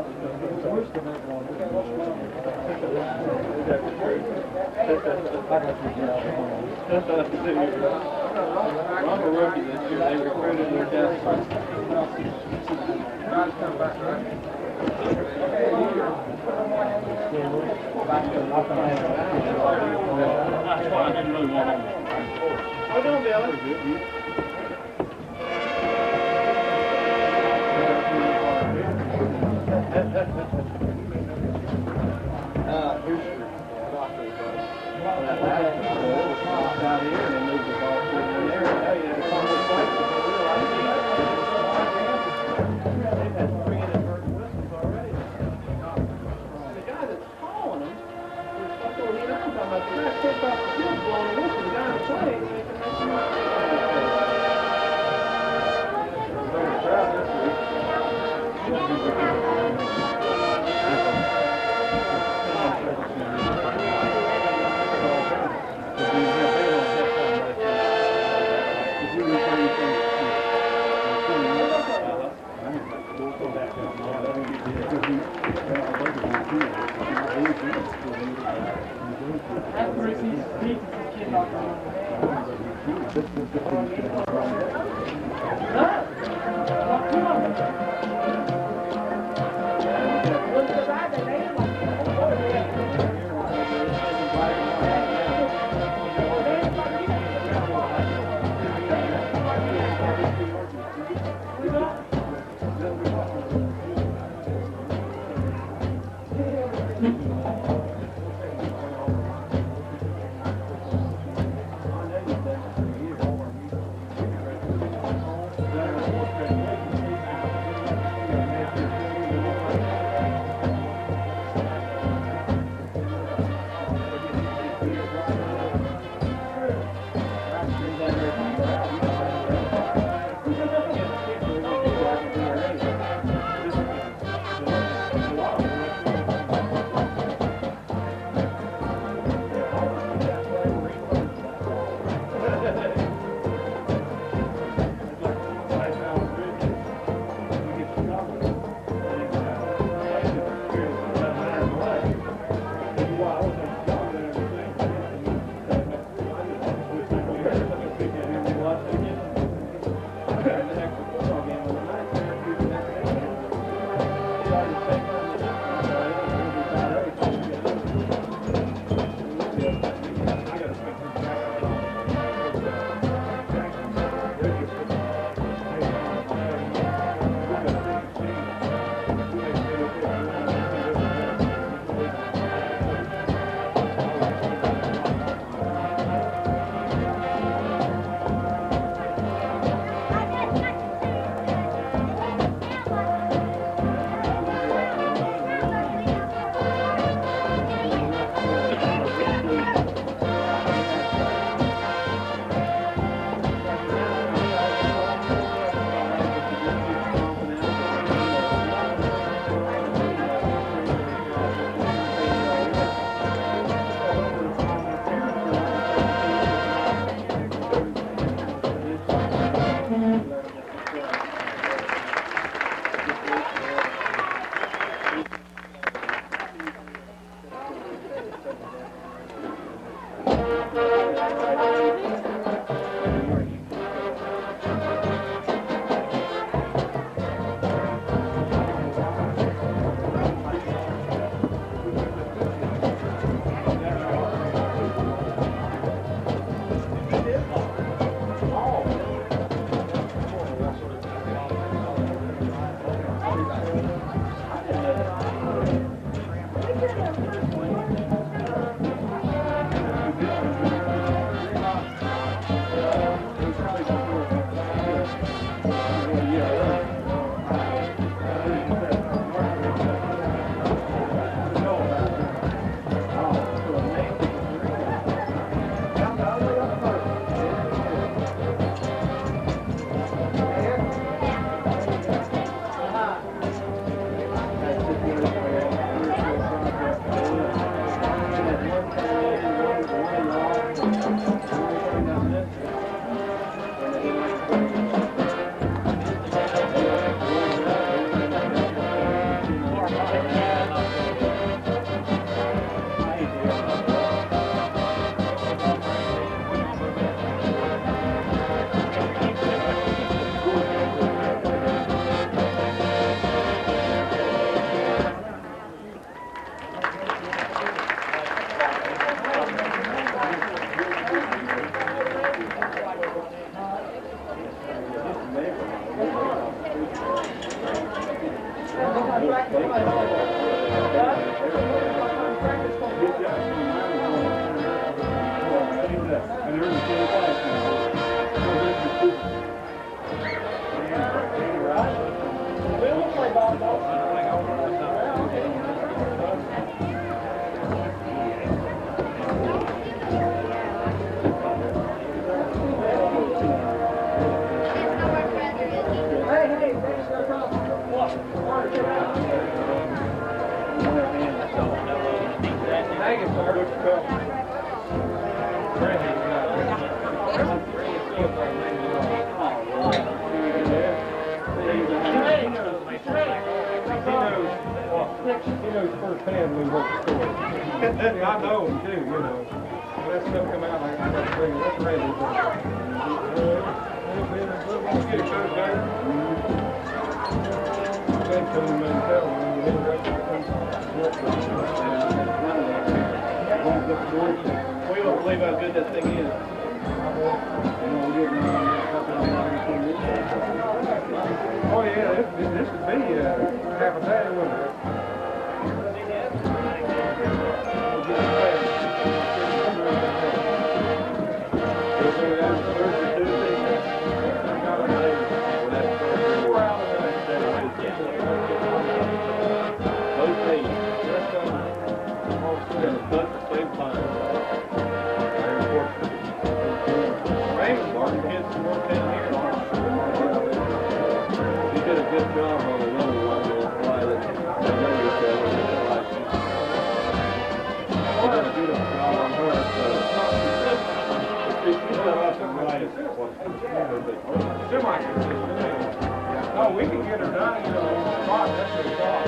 I'm a rookie this year. They recruited their test. That's why I didn't really want to. How you doing, Billy? Out here and they moved the ball to in there. Now you have to come this way. They've had 3 inadvertent whistles already. The guy that's calling them, that's what I'm talking about. The guy stepped off the field blowing a whistle. The guy in the play, they can make Thank you, sir. He knows firsthand when we work the store. I know him too, you know. When that stuff come out like I got to bring it, that's ready. Let's get it cooked there. They come in and tell me when you hit the rest of the we don't believe how good that thing is. Oh yeah, this would be half a day, wouldn't it? Oh, we can get her done, you know, on the spot. That's the spot.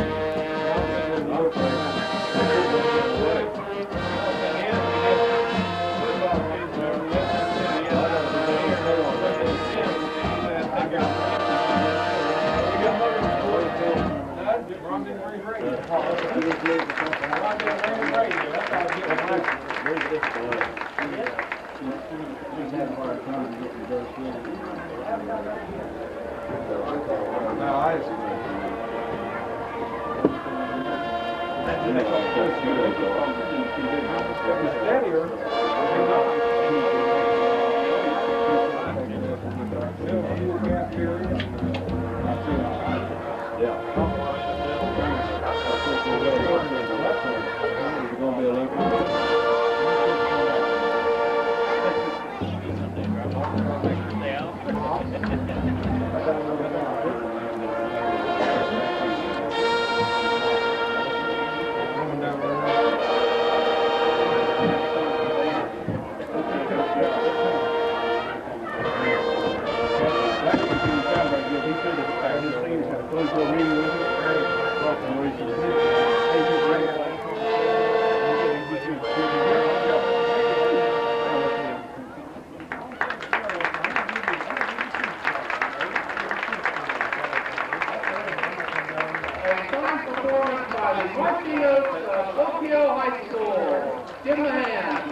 High School. Give them a hand.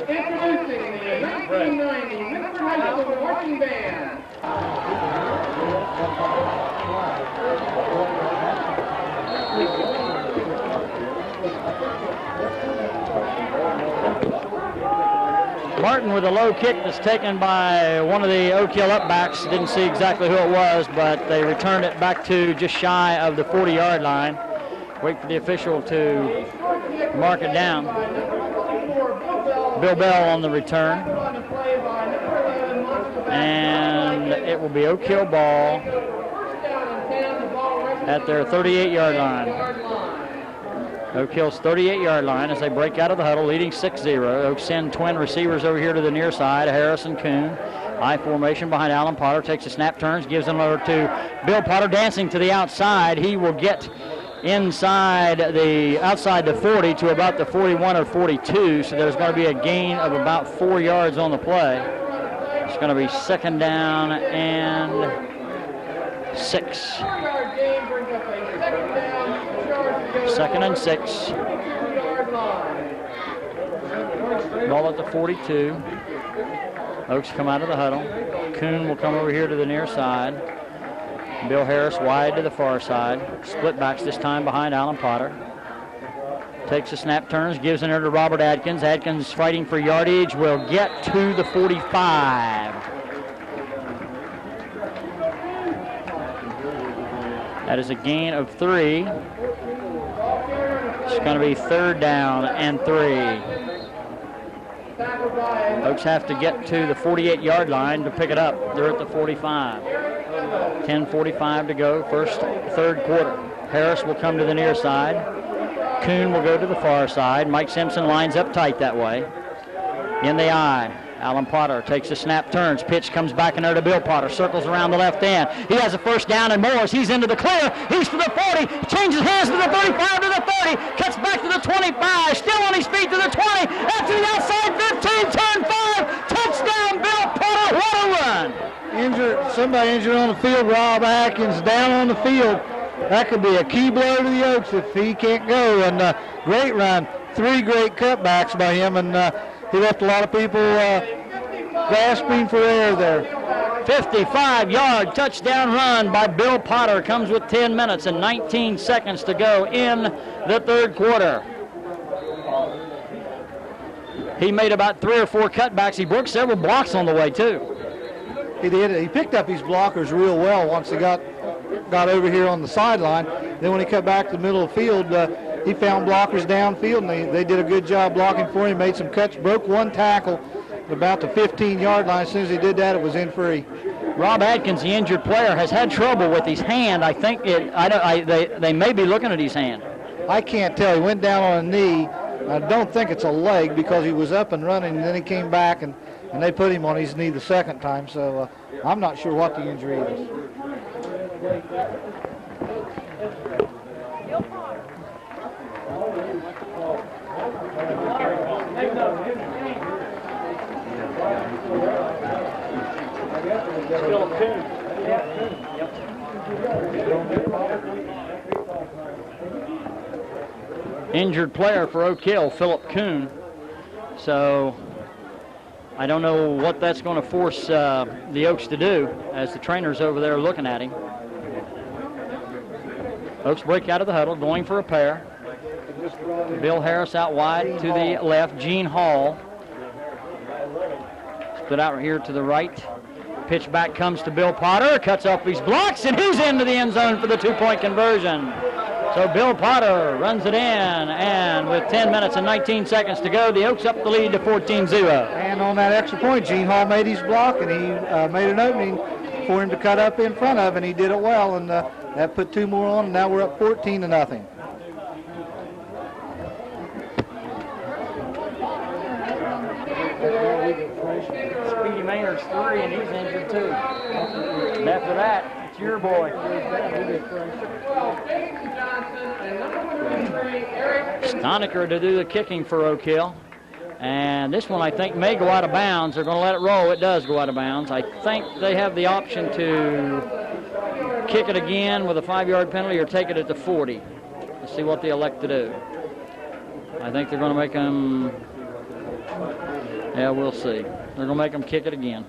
Introducing the 1990 Minford High School Marching Band. Martin with a low kick that's taken by one of the Oak Hill upbacks. Didn't see exactly who it was, but they returned it back to just shy of the 40-yard line. Wait for the official to mark it down. Bill Bell on the return. And it will be Oak Hill ball at their 38-yard line. Oak Hill's 38-yard line as they break out of the huddle, leading 6-0. Oak send twin receivers over here to the near side, Harris and Kuhn. I formation behind Alan Potter, takes a snap, turns, gives them over to Bill Potter, dancing to the outside. He will get outside the 40 to about the 41 or 42, so there's going to be a gain of about 4 yards on the play. It's going to be second down and 6. Second and 6. Ball at the 42. Oaks come out of the huddle. Kuhn will come over here to the near side. Bill Harris wide to the far side. Split backs this time behind Alan Potter. Takes a snap, turns, gives it to Robert Adkins. Adkins fighting for yardage, will get to the 45. That is a gain of 3. It's going to be 3rd down and 3. Oaks have to get to the 48-yard line to pick it up. They're at the 45. 10:45 to go, third quarter. Harris will come to the near side. Kuhn will go to the far side. Mike Simpson lines up tight that way. In the I, Alan Potter takes a snap, turns, pitch comes back in there to Bill Potter, circles around the left end. He has a first down and Morris. He's into the clear. He's to the 40. Changes hands to the 35 to the 30. Cuts back to the 25. Still on his feet to the 20. Out to the outside 15. Turn 5. Touchdown Bill Potter. What a run. Somebody injured on the field. Rob Atkins down on the field. That could be a key blow to the Oaks if he can't go. And great run. 3 great cutbacks by him, and he left a lot of people gasping for air there. 55-yard touchdown run by Bill Potter. Comes with 10 minutes and 19 seconds to go in the third quarter. He made about 3 or 4 cutbacks. He broke several blocks on the way, too. He did. He picked up his blockers real well once he got over here on the sideline. Then when he cut back to the middle of the field, he found blockers downfield, and they did a good job blocking for him. Made some cuts, broke 1 tackle at about the 15-yard line. As soon as he did that, it was in free. Rob Adkins, the injured player, has had trouble with his hand. I think they may be looking at his hand. I can't tell. He went down on a knee. I don't think it's a leg because he was up and running, and then he came back, and they put him on his knee the second time. So I'm not sure what the injury is. Injured player for Oak Hill, Philip Kuhn. So I don't know what that's going to force the Oaks to do as the trainer's over there looking at him. Oaks break out of the huddle, going for a pair. Bill Harris out wide to the left. Gene Hall split out here to the right. Pitch back comes to Bill Potter, cuts off his blocks, and he's into the end zone for the 2-point conversion. So Bill Potter runs it in, and with 10 minutes and 19 seconds to go, the Oaks up the lead to 14-0. And on that extra point, Gene Hall made his block, and he made an opening for him to cut up in front of, and he did it well, and that put 2 more on, and now we're up 14-0. Speedy Maynard's 3, and he's injured too. And after that, it's your boy. Stoniker to do the kicking for Oak Hill. And this one, I think, may go out of bounds. They're going to let it roll. It does go out of bounds. I think they have the option to kick it again with a 5-yard penalty or take it at the 40. Let's see what they elect to do. I think they're going to make them... Yeah, we'll see. They're going to make them kick it again.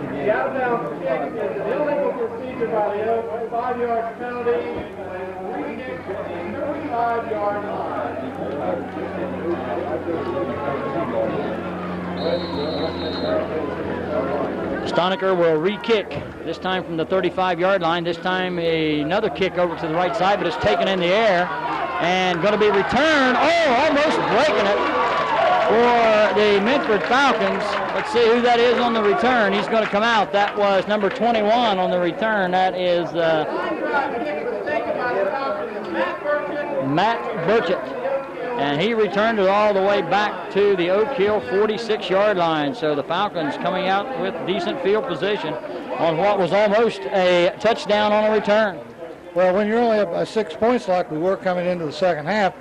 The out-of-bounds kick is an illegal procedure by the Oaks, 5-yard penalty, and re-kick to the 35-yard line. Stoniker will re-kick, this time from the 35-yard line. This time another kick over to the right side, but it's taken in the air and going to be returned. Oh, almost breaking it for the Minford Falcons. Let's see who that is on the return. He's going to come out. That was number 21 on the return. That is Matt Burchett. And he returned it all the way back to the Oak Hill 46-yard line. So the Falcons coming out with decent field position on what was almost a touchdown on a return. Well, when you're only up 6 points like we were coming into the second half,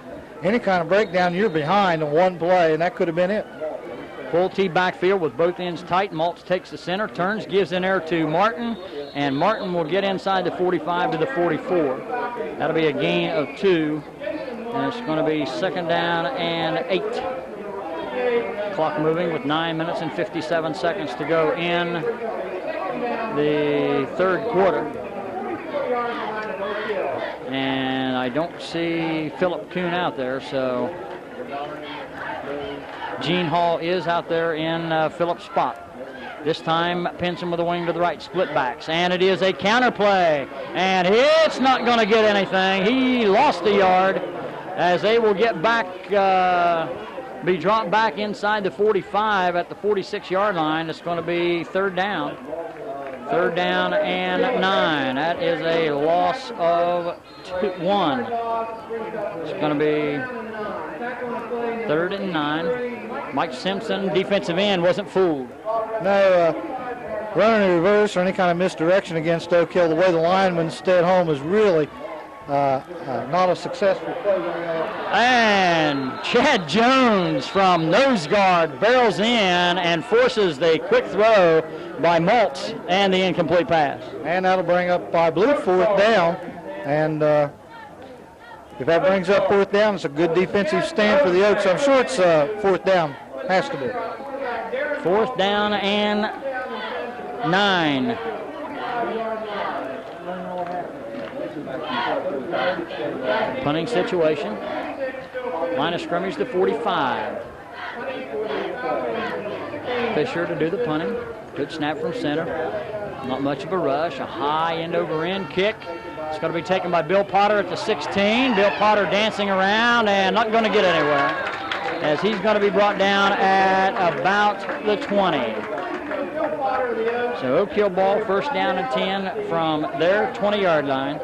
any kind of breakdown, you're behind on one play, and that could have been it. Full T backfield with both ends tight. Maltz takes the center, turns, gives in there to Martin, and Martin will get inside the 45 to the 44. That'll be a gain of 2, and it's going to be second down and 8. Clock moving with 9 minutes and 57 seconds to go in the third quarter. And I don't see Philip Kuhn out there, so Gene Hall is out there in Philip's spot. This time, Pinson with a wing to the right, split backs, and it is a counter play, and it's not going to get anything. He lost a yard as they will get back, be dropped back inside the 45 at the 46-yard line. It's going to be third down. Third down and 9. That is a loss of 1. It's going to be third and 9. Mike Simpson, defensive end, wasn't fooled. No, running in reverse or any kind of misdirection against Oak Hill, the way the lineman stayed home is really not a successful play. And Chad Jones from nose guard barrels in and forces the quick throw by Maltz and the incomplete pass. And that'll bring up, I believe, fourth down. And if that brings up fourth down, it's a good defensive stand for the Oaks. I'm sure it's fourth down. Has to be. Fourth down and 9. Punting situation. Line of scrimmage to 45. Fisher to do the punting. Good snap from center. Not much of a rush. A high end-over-end kick. It's going to be taken by Bill Potter at the 16. Bill Potter dancing around and not going to get anywhere, as he's going to be brought down at about the 20. So Oak Hill ball, first down and 10 from their 20-yard line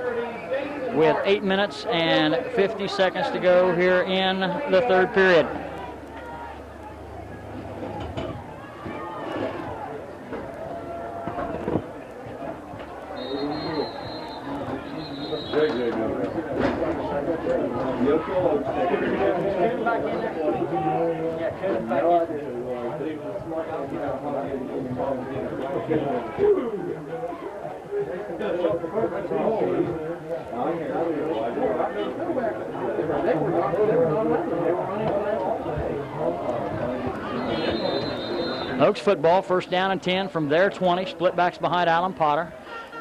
with 8 minutes and 50 seconds to go here in the third period. Oaks football, first down and 10 from their 20. Split backs behind Alan Potter.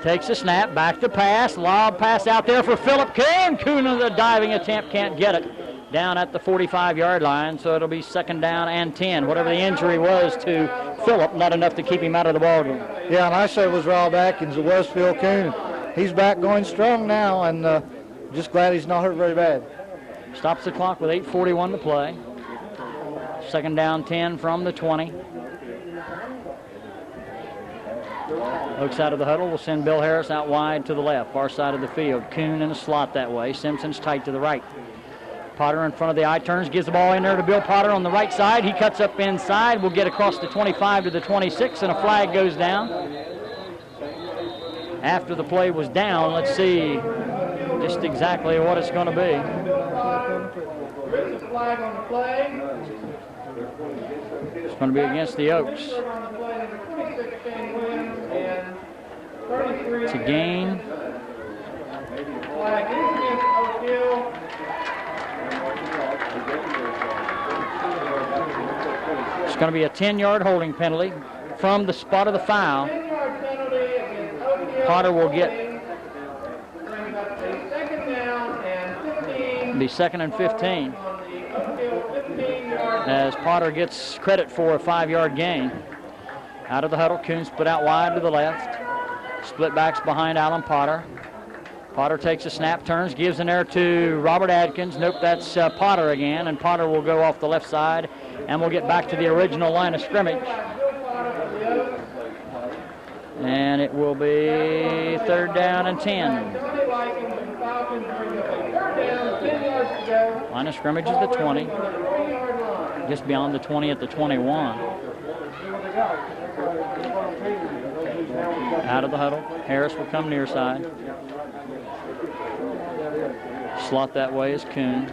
Takes a snap, back to pass. Lob pass out there for Philip Kuhn. Kuhn with a diving attempt, can't get it. Down at the 45-yard line, so it'll be second down and 10. Whatever the injury was to Philip, not enough to keep him out of the ballgame. Yeah, and I said it was Rob Atkins. It was Phil Kuhn. He's back going strong now, and just glad he's not hurt very bad. Stops the clock with 8:41 to play. Second down 10 from the 20. Oaks out of the huddle will send Bill Harris out wide to the left, far side of the field. Kuhn in the slot that way. Simpson's tight to the right. Potter in front of the I-turns, gives the ball in there to Bill Potter on the right side. He cuts up inside, will get across the 25 to the 26, and a flag goes down. After the play was down, let's see just exactly what it's going to be. There is a flag on the play. It's going to be against the Oaks. It's a gain. Flag is against Oak Hill. It's going to be a 10-yard holding penalty from the spot of the foul. 10-yard penalty against Oak Hill. Potter will get Brings up a second down and 15. the second and 15 On the Oak Hill 15-yard as Potter gets credit for a 5-yard gain. Out of the huddle, Kuhn split out wide to the left. Split backs behind Alan Potter. Potter takes a snap, turns, gives in there to Robert Adkins. Nope, that's Potter again, and Potter will go off the left side, and we'll get back to the original line of scrimmage. And it will be third down and 10. Line of scrimmage is the 20. Just beyond the 20 at the 21. Out of the huddle. Harris will come near side. Slot that way is Kuhn.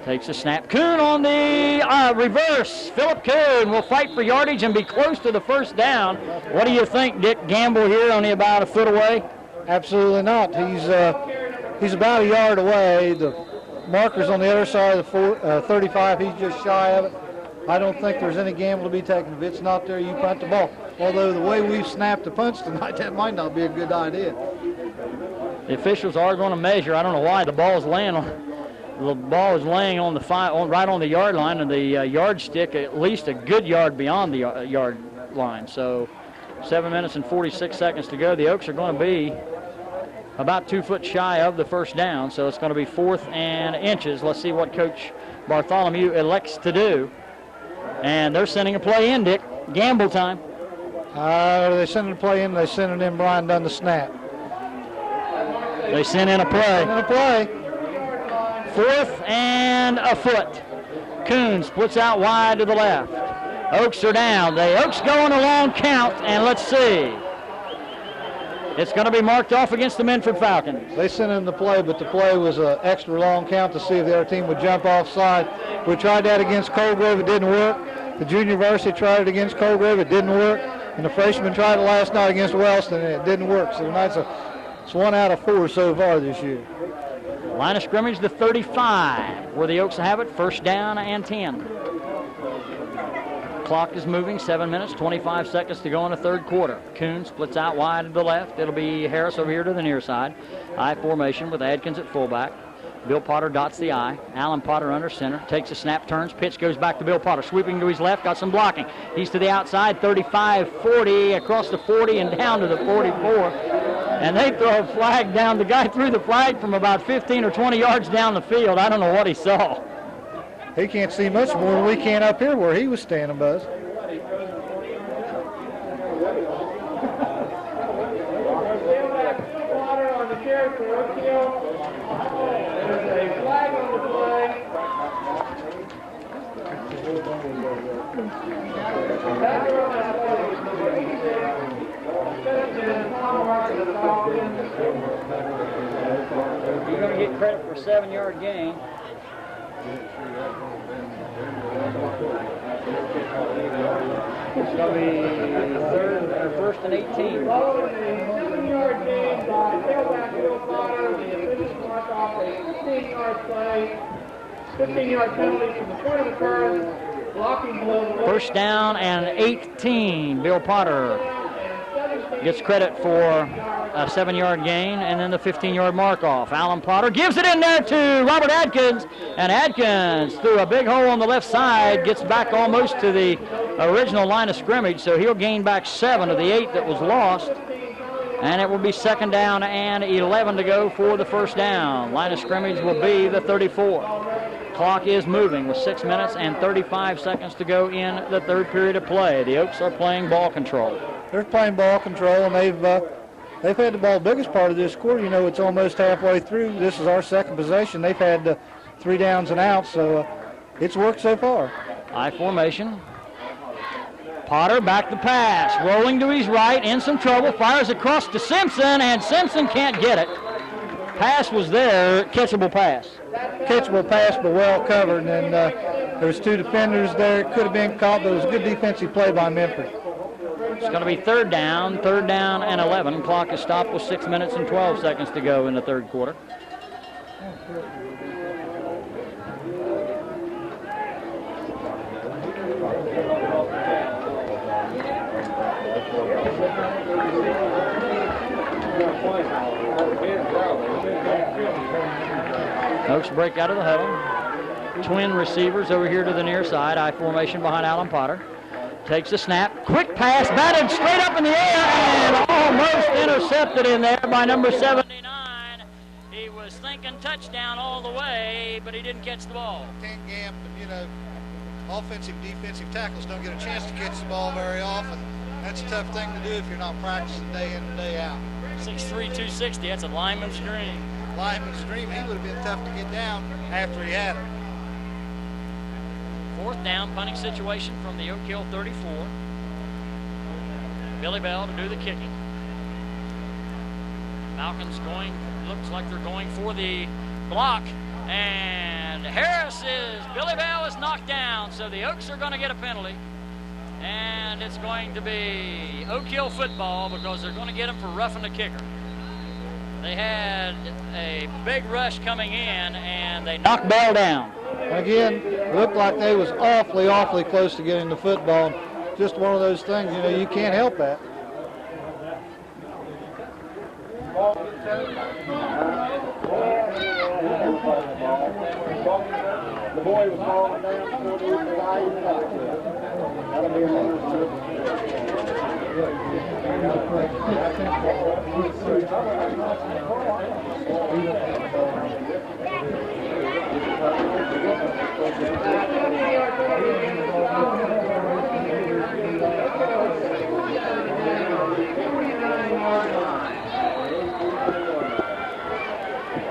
Takes a snap. Kuhn on the reverse. Philip Kuhn will fight for yardage and be close to the first down. What do you think, Dick? Gamble here, only about a foot away? Absolutely not. He's about a yard away. The marker's on the other side of the 35. He's just shy of it. I don't think there's any gamble to be taken. If it's not there, you punt the ball. Although the way we've snapped the punts tonight, that might not be a good idea. The officials are going to measure. I don't know why. The ball is laying on the right on the yard line, and the yardstick at least a good yard beyond the yard line. So 7 minutes and 46 seconds to go. The Oaks are going to be about 2 foot shy of the first down, so it's going to be 4th and inches. Let's see what Coach Bartholomew elects to do. And they're sending a play in, Dick. Gamble time. They send a play in. They send it in. Brian done the snap. They sent in a play. 4th and a foot. Kuhn splits out wide to the left. Oaks are down. The Oaks go on a long count, and let's see. It's going to be marked off against the Minford Falcons. They sent in the play, but the play was an extra long count to see if the other team would jump offside. We tried that against Coldgrove. It didn't work. The junior varsity tried it against Coldgrove. It didn't work. And the freshman tried it last night against Wellston, and it didn't work. So tonight's it's 1 out of 4 so far this year. Line of scrimmage, the 35, where the Oaks have it. First down and 10. Clock is moving. 7 minutes, 25 seconds to go in the third quarter. Kuhn splits out wide to the left. It'll be Harris over here to the near side. I formation with Adkins at fullback. Bill Potter dots the I. Alan Potter under center. Takes a snap, turns, pitch goes back to Bill Potter. Sweeping to his left, got some blocking. He's to the outside, 35, 40, across the 40 and down to the 44. And they throw a flag down. The guy threw the flag from about 15 or 20 yards down the field. I don't know what he saw. He can't see much more than we can up here where he was standing, Buzz. You're going to get credit for a 7-yard gain. It's going to be first and 18. 7-yard gain by tailback Bill Potter. The officials mark off a 15-yard play. 15-yard penalty from the point of the curve. Blocking below the First down and 18. Bill Potter gets credit for a 7-yard gain, and then the 15-yard mark off. Alan Potter gives it in there to Robert Adkins, and Adkins through a big hole on the left side gets back almost to the original line of scrimmage, so he'll gain back 7 of the 8 that was lost, and it will be second down and 11 to go for the first down. Line of scrimmage will be the 34. Clock is moving with 6 minutes and 35 seconds to go in the third period of play. The Oaks are playing ball control. They're playing ball control, and they've had the ball the biggest part of this quarter. You know, it's almost halfway through. This is our second possession. They've had 3 downs and outs, so it's worked so far. I formation. Potter back to pass. Rolling to his right, in some trouble. Fires across to Simpson, and Simpson can't get it. Pass was there. Catchable pass. Catchable pass, but well covered. And there was 2 defenders there. It could have been caught, but it was a good defensive play by Minford. It's going to be third down and 11. Clock is stopped with 6 minutes and 12 seconds to go in the third quarter. Oaks break out of the huddle. Twin receivers over here to the near side. I formation behind Alan Potter. Takes a snap. Quick pass. Batted straight up in the air and almost intercepted in there by number 79. He was thinking touchdown all the way, but he didn't catch the ball. Can't gap, and, you know, offensive, defensive tackles don't get a chance to catch the ball very often. That's a tough thing to do if you're not practicing day in and day out. 6'3", 260. That's a lineman's dream. Lineman's dream. He would have been tough to get down after he had it. Fourth down, punting situation from the Oak Hill 34. Billy Bell to do the kicking. Falcons looks like they're going for the block, and And Billy Bell is knocked down, so the Oaks are going to get a penalty. And it's going to be Oak Hill football because they're going to get him for roughing the kicker. They had a big rush coming in, and they knocked Bell down. Again, it looked like they was awfully close to getting the football. Just one of those things, you know, you can't help that. The boy was falling down toward the line. That'll be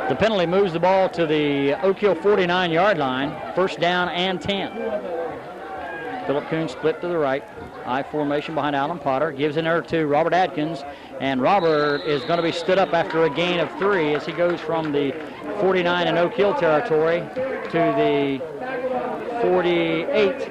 The penalty moves the ball to the Oak Hill 49-yard line, first down and 10. Philip Kuhn split to the right. I formation behind Alan Potter. Gives an error to Robert Adkins. And Robert is going to be stood up after a gain of 3 as he goes from the 49 in Oak Hill territory to the 48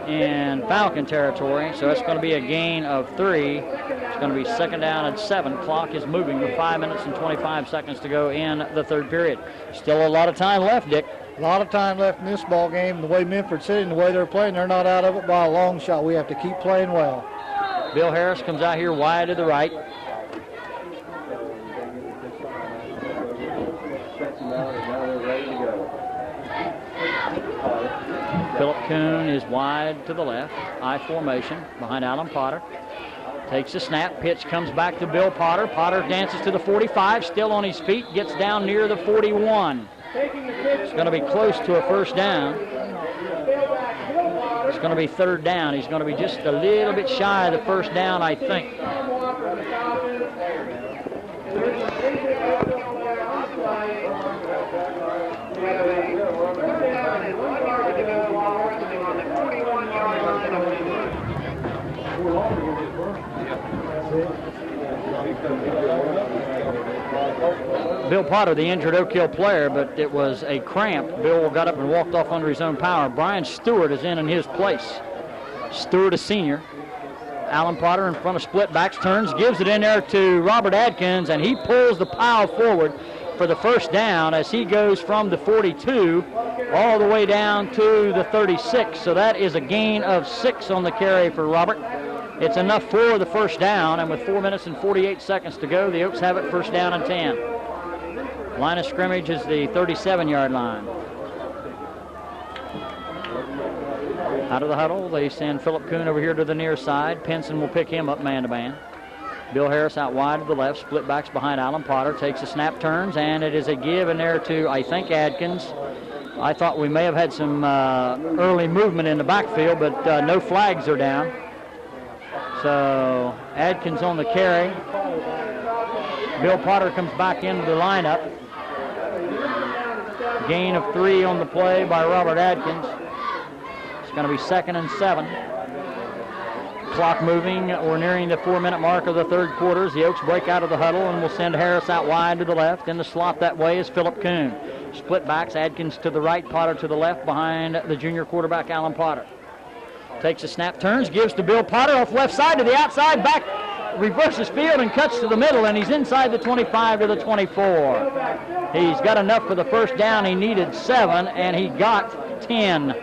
in Falcon territory. So that's going to be a gain of 3. It's going to be second down and 7. Clock is moving with 5 minutes and 25 seconds to go in the third period. Still a lot of time left, Dick. A lot of time left in this ball game. The way Minford City and the way they're playing, they're not out of it by a long shot. We have to keep playing well. Bill Harris comes out here wide to the right. Philip Kuhn is wide to the left. I formation behind Alan Potter. Takes a snap. Pitch comes back to Bill Potter. Potter dances to the 45. Still on his feet. Gets down near the 41. It's going to be close to a first down. It's going to be third down. He's going to be just a little bit shy of the first down, I think. Bill Potter, the injured Oak Hill player, but it was a cramp. Bill got up and walked off under his own power. Brian Stewart is in his place. Stewart, a senior. Alan Potter in front of split backs, turns, gives it in there to Robert Adkins, and he pulls the pile forward for the first down as he goes from the 42 all the way down to the 36. So that is a gain of 6 on the carry for Robert. It's enough for the first down, and with 4 minutes and 48 seconds to go, the Oaks have it first down and 10. Line of scrimmage is the 37-yard line. Out of the huddle, they send Philip Kuhn over here to the near side. Pinson will pick him up man-to-man. Bill Harris out wide to the left, split backs behind Alan Potter, takes a snap, turns, and it is a give in there to, I think, Adkins. I thought we may have had some early movement in the backfield, but no flags are down. So Adkins on the carry. Bill Potter comes back into the lineup. Gain of 3 on the play by Robert Adkins. It's going to be second and 7. Clock moving. We're nearing the 4-minute mark of the third quarter. The Oaks break out of the huddle and will send Harris out wide to the left. In the slot that way is Philip Kuhn. Split backs, Adkins to the right, Potter to the left behind the junior quarterback Alan Potter. Takes a snap, turns, gives to Bill Potter off left side to the outside, back, reverses field and cuts to the middle, and he's inside the 25 to the 24. He's got enough for the first down. He needed 7, and he got 10.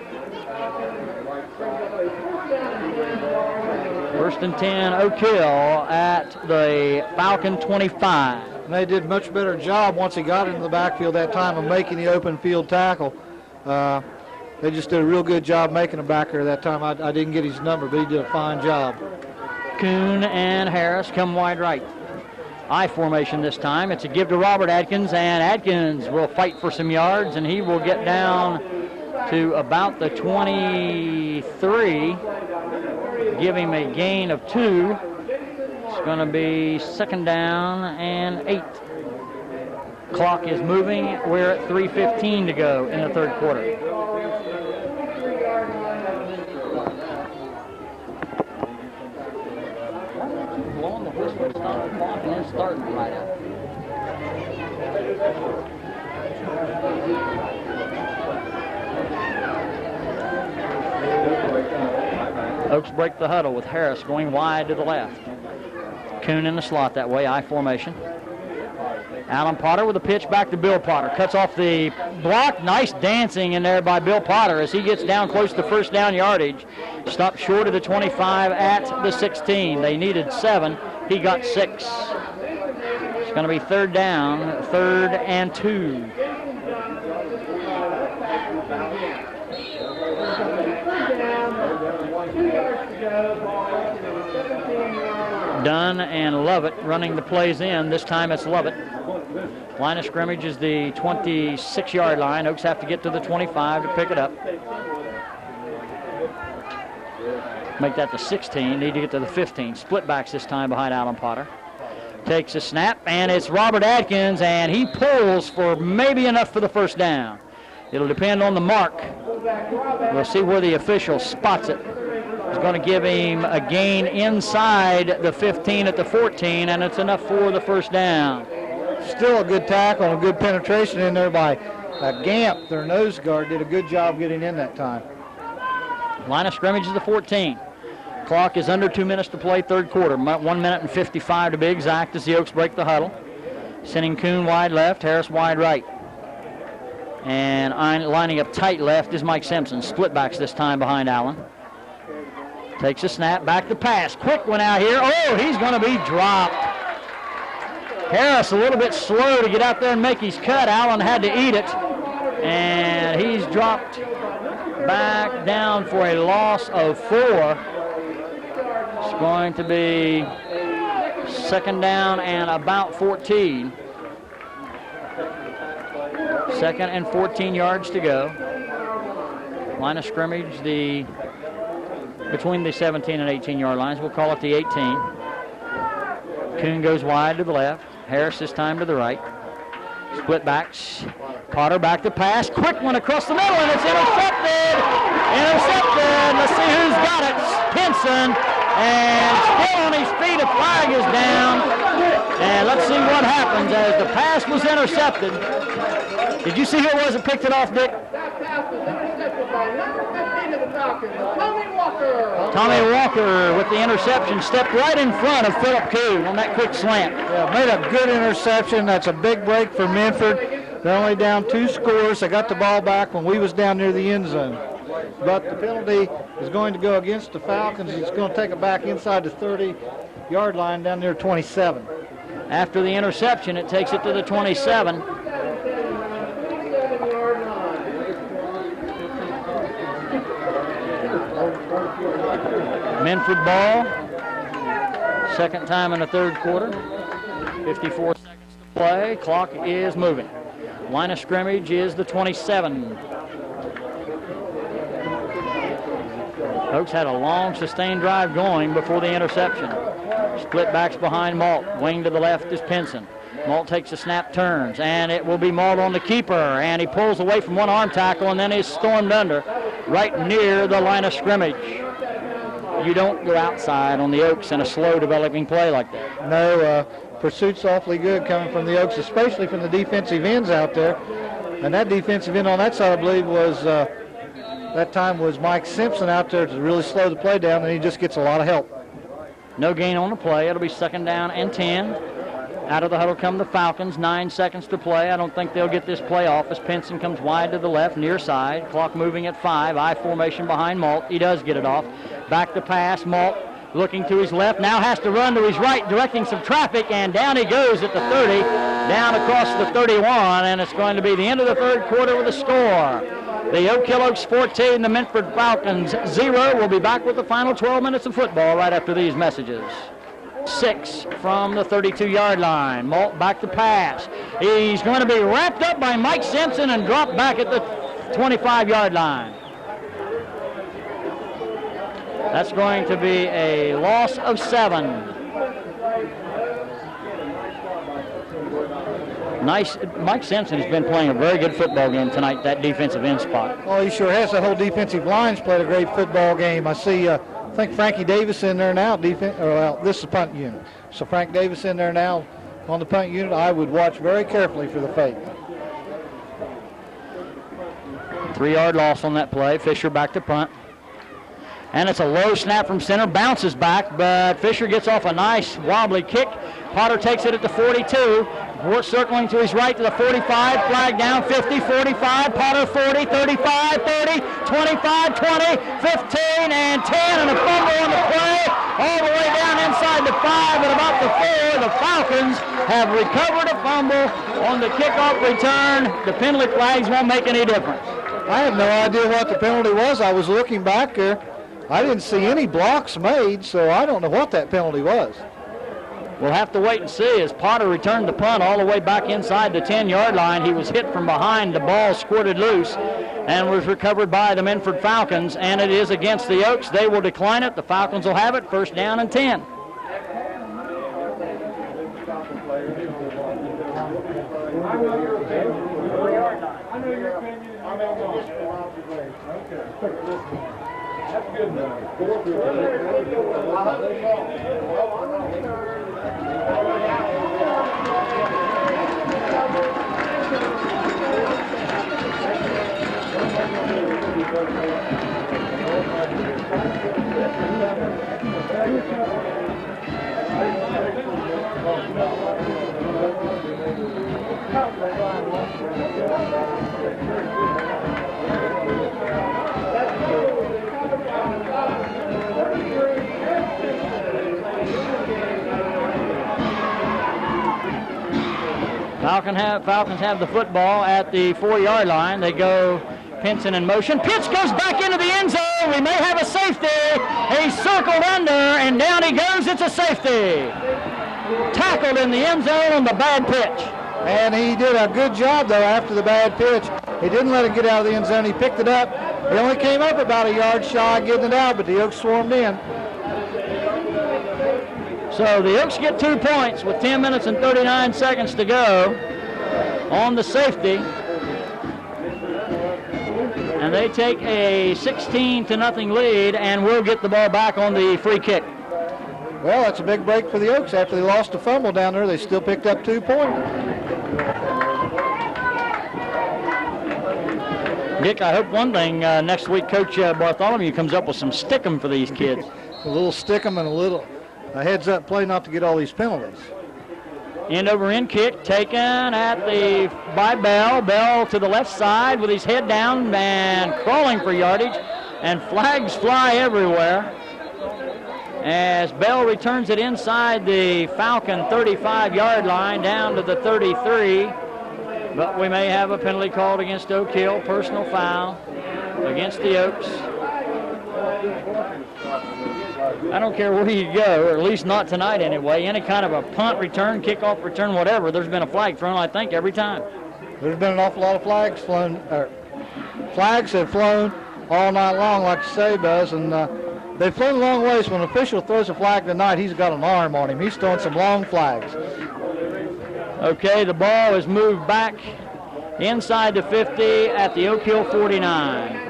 First and 10, Oak Hill at the Falcon 25. And they did a much better job once he got into the backfield that time of making the open field tackle. They just did a real good job making him back there that time. I didn't get his number, but he did a fine job. Kuhn and Harris come wide right. I formation this time. It's a give to Robert Adkins, and Adkins will fight for some yards, and he will get down to about the 23. Give him a gain of 2. It's going to be second down and 8. Clock is moving. We're at 3:15 to go in the third quarter. Blowing the whistle, stop the clock, and then starting right out. Oaks break the huddle with Harris going wide to the left. Kuhn in the slot that way, I formation. Alan Potter with a pitch back to Bill Potter. Cuts off the block. Nice dancing in there by Bill Potter as he gets down close to first down yardage. Stopped short of the 25 at the 16. They needed 7. He got 6. It's going to be third down, 3rd and 2. Dunn and Lovett running the plays in. This time it's Lovett. Line of scrimmage is the 26-yard line. Oaks have to get to the 25 to pick it up. Make that the 16. Need to get to the 15. Split backs this time behind Alan Potter. Takes a snap, and it's Robert Atkins, and he pulls for maybe enough for the first down. It'll depend on the mark. We'll see where the official spots it. He's going to give him a gain inside the 15 at the 14, and it's enough for the first down. Still a good tackle and a good penetration in there by Gamp. Their nose guard did a good job getting in that time. Line of scrimmage is the 14. Clock is under 2 minutes to play, third quarter. 1 minute and 55 to be exact as the Oaks break the huddle. Sending Kuhn wide left, Harris wide right. And lining up tight left is Mike Simpson. Split backs this time behind Allen. Takes a snap, back to pass. Quick one out here. Oh, he's going to be dropped. Harris a little bit slow to get out there and make his cut. Allen had to eat it. And he's dropped back down for a loss of 4. It's going to be second down and about 14. 2nd and 14 yards to go. Line of scrimmage between the 17 and 18-yard lines. We'll call it the 18. Kuhn goes wide to the left. Harris this time to the right. Split backs. Potter back to pass. Quick one across the middle, and it's intercepted. Intercepted. Let's see who's got it. Pinson. And still on his feet, a flag is down. And let's see what happens as the pass was intercepted. Did you see who it was that picked it off, Dick? That pass was intercepted by number 15 of the Falcons, Tommy Walker. Tommy Walker with the interception stepped right in front of Philip Kuhn on that quick slant. Yeah, made a good interception. That's a big break for Minford. They're only down 2 scores. They got the ball back when we was down near the end zone. But the penalty is going to go against the Falcons. It's going to take it back inside the 30-yard line down near 27. After the interception, it takes it to the 27. Minford ball. Second time in the third quarter. 54 seconds to play. Clock is moving. Line of scrimmage is the 27. Oaks had a long, sustained drive going before the interception. Split backs behind Malt. Wing to the left is Pinson. Malt takes a snap, turns, and it will be Malt on the keeper. And he pulls away from one arm tackle, and then he's stormed under right near the line of scrimmage. You don't go outside on the Oaks in a slow developing play like that. No, pursuit's awfully good coming from the Oaks, especially from the defensive ends out there. And that defensive end on that side, I believe, was that time was Mike Simpson out there to really slow the play down, and he just gets a lot of help. No gain on the play. It'll be second down and 10. Out of the huddle come the Falcons. 9 seconds to play. I don't think they'll get this play off as Pinson comes wide to the left, near side. Clock moving at 5. I formation behind Malt. He does get it off. Back to pass. Malt looking to his left. Now has to run to his right, directing some traffic, and down he goes at the 30. Down across the 31, and it's going to be the end of the third quarter with a score. The Oak Hill Oaks 14, the Minford Falcons 0. We'll be back with the final 12 minutes of football right after these messages. 6 from the 32-yard line. Malt back to pass. He's going to be wrapped up by Mike Simpson and dropped back at the 25-yard line. That's going to be a loss of 7. Nice. Mike Simpson has been playing a very good football game tonight, that defensive end spot. Oh, he sure has. The whole defensive line's played a great football game. I see, I think Frankie Davis in there now. This is the punt unit. So Frank Davis in there now on the punt unit. I would watch very carefully for the fake. 3-yard loss on that play. Fisher back to punt. And it's a low snap from center, bounces back, but Fisher gets off a nice wobbly kick. Potter takes it at the 42. We're circling to his right to the 45, flag down, 50, 45, Potter 40, 35, 30, 25, 20, 15, and 10, and a fumble on the play, all the way down inside the 5 and about the 4. The Falcons have recovered a fumble on the kickoff return. The penalty flags won't make any difference. I have no idea what the penalty was. I was looking back there. I didn't see any blocks made, so I don't know what that penalty was. We'll have to wait and see as Potter returned the punt all the way back inside the 10-yard line. He was hit from behind. The ball squirted loose and was recovered by the Minford Falcons, and it is against the Oaks. They will decline it. The Falcons will have it, first down and 10. That's good enough. Falcons have the football at the 4-yard line. They go Pinson in motion. Pitch goes back into the end zone. We may have a safety. He's circled under, and down he goes. It's a safety. Tackled in the end zone on the bad pitch. And he did a good job, though, after the bad pitch. He didn't let it get out of the end zone. He picked it up. He only came up about a yard shy of getting it out, but the Oaks swarmed in. So the Oaks get 2 points with 10 minutes and 39 seconds to go on the safety. And they take a 16-0 lead, and will get the ball back on the free kick. Well, that's a big break for the Oaks. After they lost a fumble down there, they still picked up 2 points. Dick, I hope one thing, next week Coach Bartholomew comes up with some stickum for these kids. A little stickum and a little heads-up play not to get all these penalties. End-over-end kick taken by Bell. Bell to the left side with his head down and crawling for yardage, and flags fly everywhere as Bell returns it inside the Falcon 35-yard line down to the 33. But we may have a penalty called against Oak Hill, personal foul against the Oaks. I don't care where you go, or at least not tonight anyway. Any kind of a punt return, kickoff return, whatever, there's been a flag thrown, I think, every time. There's been an awful lot of flags flown. Flags have flown all night long, like you say, Buzz, and they've flown a long ways. When an official throws a flag tonight, he's got an arm on him. He's throwing some long flags. Okay, the ball is moved back inside the 50 at the Oak Hill 49.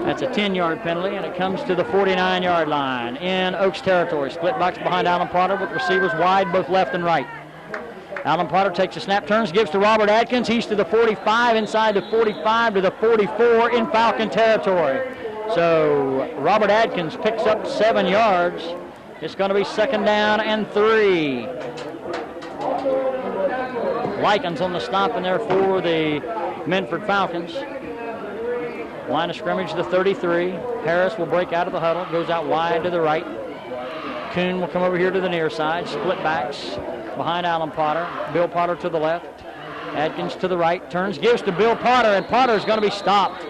That's a 10-yard penalty, and it comes to the 49-yard line in Oaks territory. Split box behind Alan Potter with receivers wide, both left and right. Alan Potter takes a snap, turns, gives to Robert Adkins. He's to the 45, inside the 45 to the 44 in Falcon territory. So Robert Adkins picks up 7 yards. It's going to be second down and 3. Likens on the stop in there for the Minford Falcons. Line of scrimmage, the 33. Harris will break out of the huddle, goes out wide to the right. Kuhn will come over here to the near side. Split backs behind Alan Potter. Bill Potter to the left. Adkins to the right. Turns, gives to Bill Potter, and Potter's going to be stopped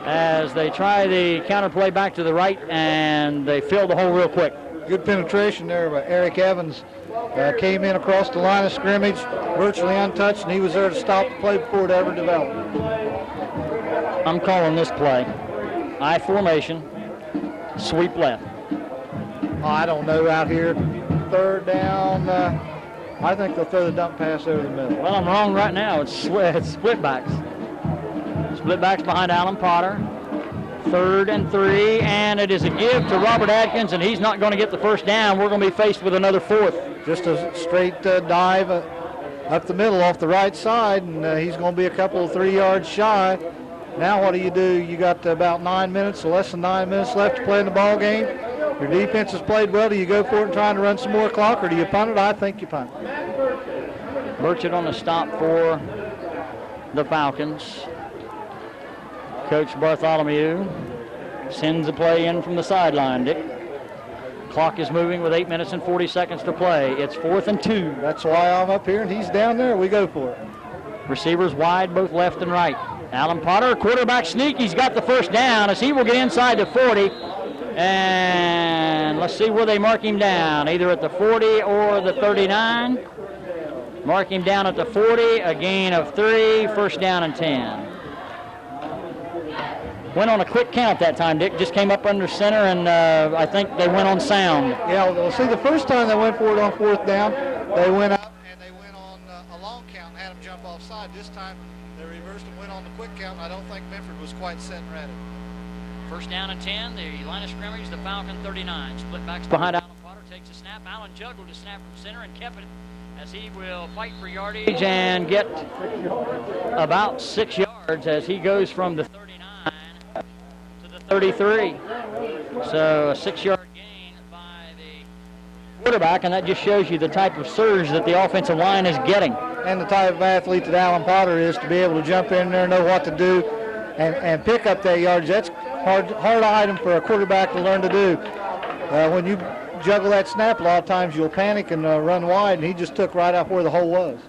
as they try the counter play back to the right, and they fill the hole real quick. Good penetration there by Eric Evans. Came in across the line of scrimmage, virtually untouched, and he was there to stop the play before it ever developed. I'm calling this play I formation, sweep left. I don't know out here. Third down. I think they'll throw the dump pass over the middle. Well, I'm wrong right now. It's split backs. Split backs behind Alan Potter. 3rd and 3, and it is a give to Robert Adkins, and he's not going to get the first down. We're going to be faced with another 4th. Just a straight dive up the middle off the right side, and he's going to be a couple of 3 yards shy. Now what do? You got about 9 minutes, or less than 9 minutes left to play in the ball game. Your defense has played well. Do you go for it and trying to run some more clock, or do you punt it? I think you punt it. Burchett on the stop for the Falcons. Coach Bartholomew sends the play in from the sideline, Dick. Clock is moving with 8 minutes and 40 seconds to play. It's 4th and 2. That's why I'm up here and he's down there. We go for it. Receivers wide, both left and right. Alan Potter, quarterback sneak. He's got the first down as he will get inside the 40. And let's see where they mark him down, either at the 40 or the 39. Mark him down at the 40, a gain of 3, first down and 10. Went on a quick count that time, Dick. Just came up under center, and I think they went on sound. Yeah, well, see, the first time they went for it on 4th down, they went up and they went on a long count and had them jump offside. This time they reversed and went on the quick count, and I don't think Minford was quite set and ready. First down and 10, the line of scrimmage, the Falcon 39. Split backs behind Alan Potter, takes a snap. Allen juggled a snap from center and kept it as he will fight for yardage and get about 6 yards as he goes from the 39 to the 33. So a 6-yard gain by the quarterback, and that just shows you the type of surge that the offensive line is getting. And the type of athlete that Alan Potter is, to be able to jump in there, know what to do, and pick up that yardage. That's hard item for a quarterback to learn to do. When you juggle that snap, a lot of times you'll panic and run wide, and he just took right out where the hole was.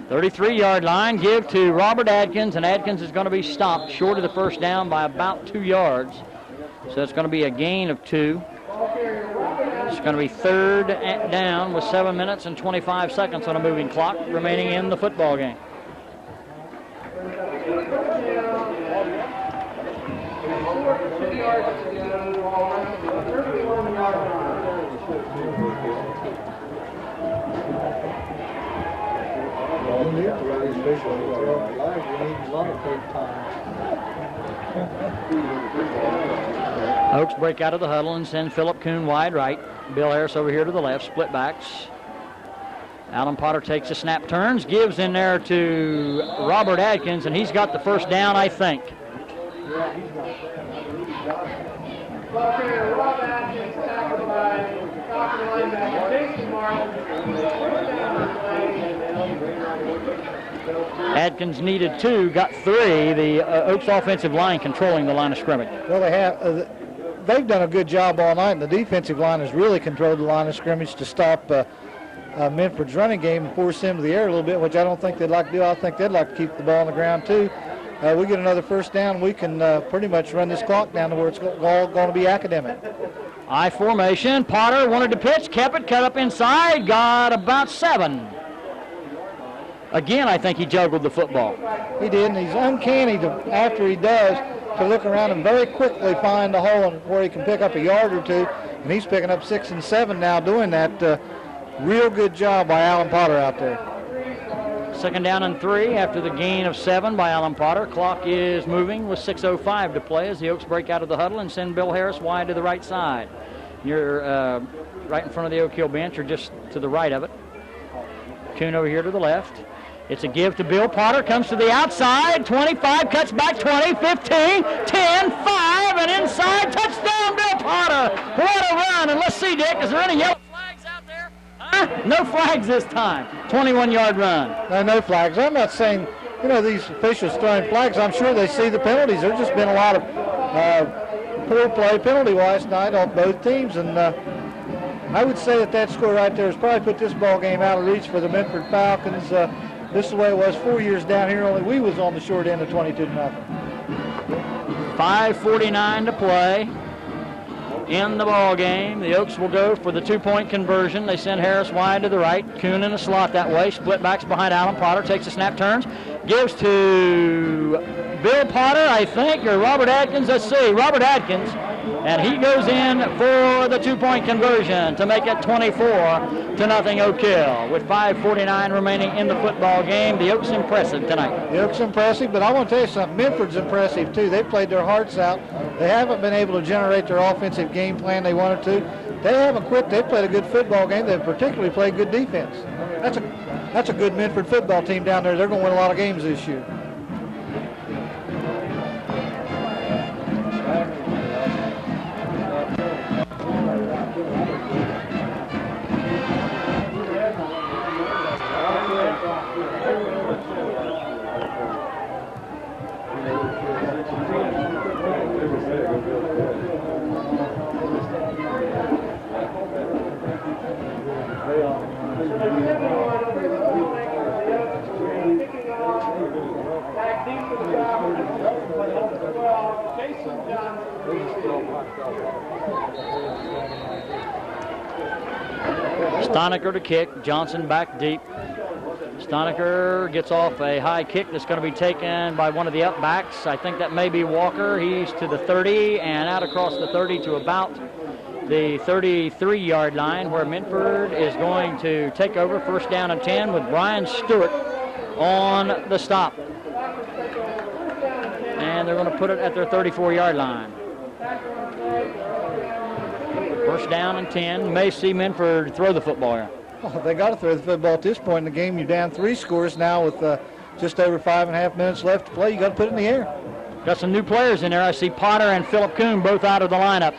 33-yard line, give to Robert Adkins, and Adkins is going to be stopped short of the first down by about 2 yards. So it's going to be a gain of 2. It's going to be 3rd down with 7 minutes and 25 seconds on a moving clock remaining in the football game. Oaks break out of the huddle and send Philip Kuhn wide right. Bill Harris over here to the left, split backs. Alan Potter takes a snap, turns, gives in there to Robert Adkins, and he's got the first down, I think. Adkins needed 2, got 3. The Oaks offensive line controlling the line of scrimmage. Well, they have. They've done a good job all night, and the defensive line has really controlled the line of scrimmage to stop Minford's running game and force him to the air a little bit, which I don't think they'd like to do. I think they'd like to keep the ball on the ground, too. We get another first down, we can pretty much run this clock down to where it's all going to be academic. I formation. Potter wanted to pitch, kept it, cut up inside, got about 7. Again, I think he juggled the football. He did, and he's uncanny after he does to look around and very quickly find a hole where he can pick up a yard or 2, and he's picking up 6 and 7 now doing that. Real good job by Alan Potter out there. 2nd down and 3 after the gain of 7 by Alan Potter. Clock is moving with 6:05 to play as the Oaks break out of the huddle and send Bill Harris wide to the right side. You're right in front of the Oak Hill bench, or just to the right of it. Kuhn over here to the left. It's a give to Bill Potter, comes to the outside, 25, cuts back 20, 15, 10, 5, and inside, touchdown Bill Potter. What a run, and let's see, Dick, is there any yellow flags out there? Huh? No flags this time. 21-yard run. No flags. I'm not saying, these officials throwing flags. I'm sure they see the penalties. There's just been a lot of poor play penalty-wise tonight on both teams, and I would say that score right there has probably put this ball game out of reach for the Minford Falcons. This is the way it was 4 years down here, only we was on the short end of 22-0. 5:49 to play in the ball game. The Oaks will go for the 2-point conversion. They send Harris wide to the right. Kuhn in the slot that way. Split backs behind Alan Potter. Takes a snap, turns. Gives to Bill Potter, I think, or Robert Adkins. Let's see. Robert Adkins. And he goes in for the 2-point conversion to make it 24-0 Oak Hill. With 5:49 remaining in the football game, the Oaks impressive tonight. The Oaks impressive, but I want to tell you something. Minford's impressive too. They played their hearts out. They haven't been able to generate their offensive game plan they wanted to. They haven't quit. They've played a good football game. They've particularly played good defense. That's a good Minford football team down there. They're going to win a lot of games this year. Stoniker to kick. Johnson back deep. Stoniker gets off a high kick that's going to be taken by one of the up backs. I think that may be Walker. He's to the 30 and out across the 30 to about the 33-yard line, where Minford is going to take over. First down and 10 with Brian Stewart on the stop. And they're going to put it at their 34-yard line. First down and 10. May see Minford throw the football here. Oh, they got to throw the football at this point in the game. You're down 3 scores now with just over 5.5 minutes left to play. You got to put it in the air. Got some new players in there. I see Potter and Philip Kuhn both out of the lineup.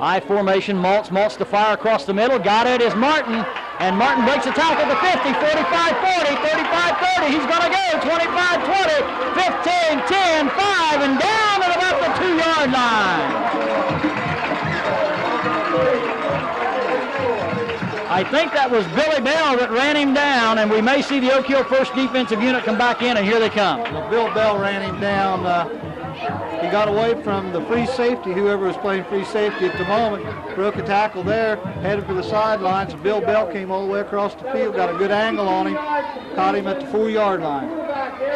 I formation, Maltz to fire across the middle. Got it is Martin. And Martin breaks the tackle to 50, 45, 40, 35, 30. He's going to go 25, 20, 15, 10, 5, and down at about the 2-yard line. I think that was Billy Bell that ran him down, and we may see the Oak Hill 1st defensive unit come back in, and here they come. Well, Bill Bell ran him down. He got away from the free safety, whoever was playing free safety at the moment, broke a tackle there, headed for the sidelines, and Bill Bell came all the way across the field, got a good angle on him, caught him at the 4-yard line.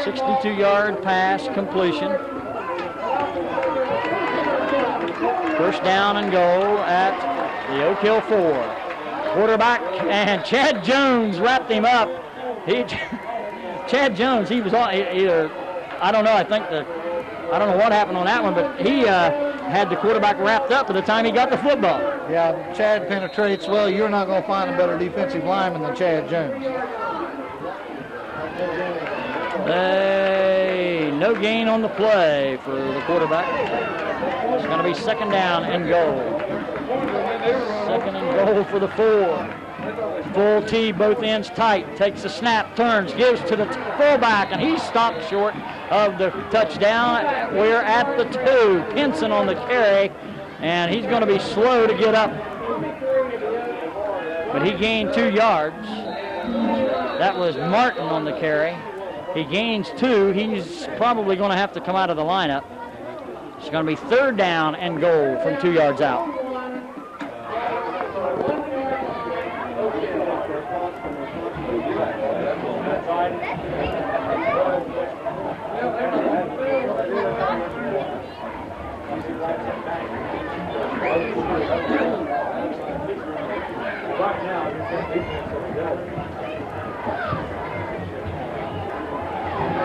62-yard pass completion. First down and goal at the Oak Hill 4. Quarterback, and Chad Jones wrapped him up. Chad Jones, he was on either, I don't know, I don't know what happened on that one, but he had the quarterback wrapped up by the time he got the football. Yeah, Chad penetrates well. You're not going to find a better defensive lineman than Chad Jones. No gain on the play for the quarterback. It's going to be second down and goal. Second and goal for the 4. Full T, both ends tight. Takes a snap, turns, gives to the fullback, and he's stopped short of the touchdown. We're at the 2. Pinson on the carry, and he's going to be slow to get up. But he gained 2 yards. That was Martin on the carry. He gains 2. He's probably going to have to come out of the lineup. It's going to be third down and goal from 2 yards out.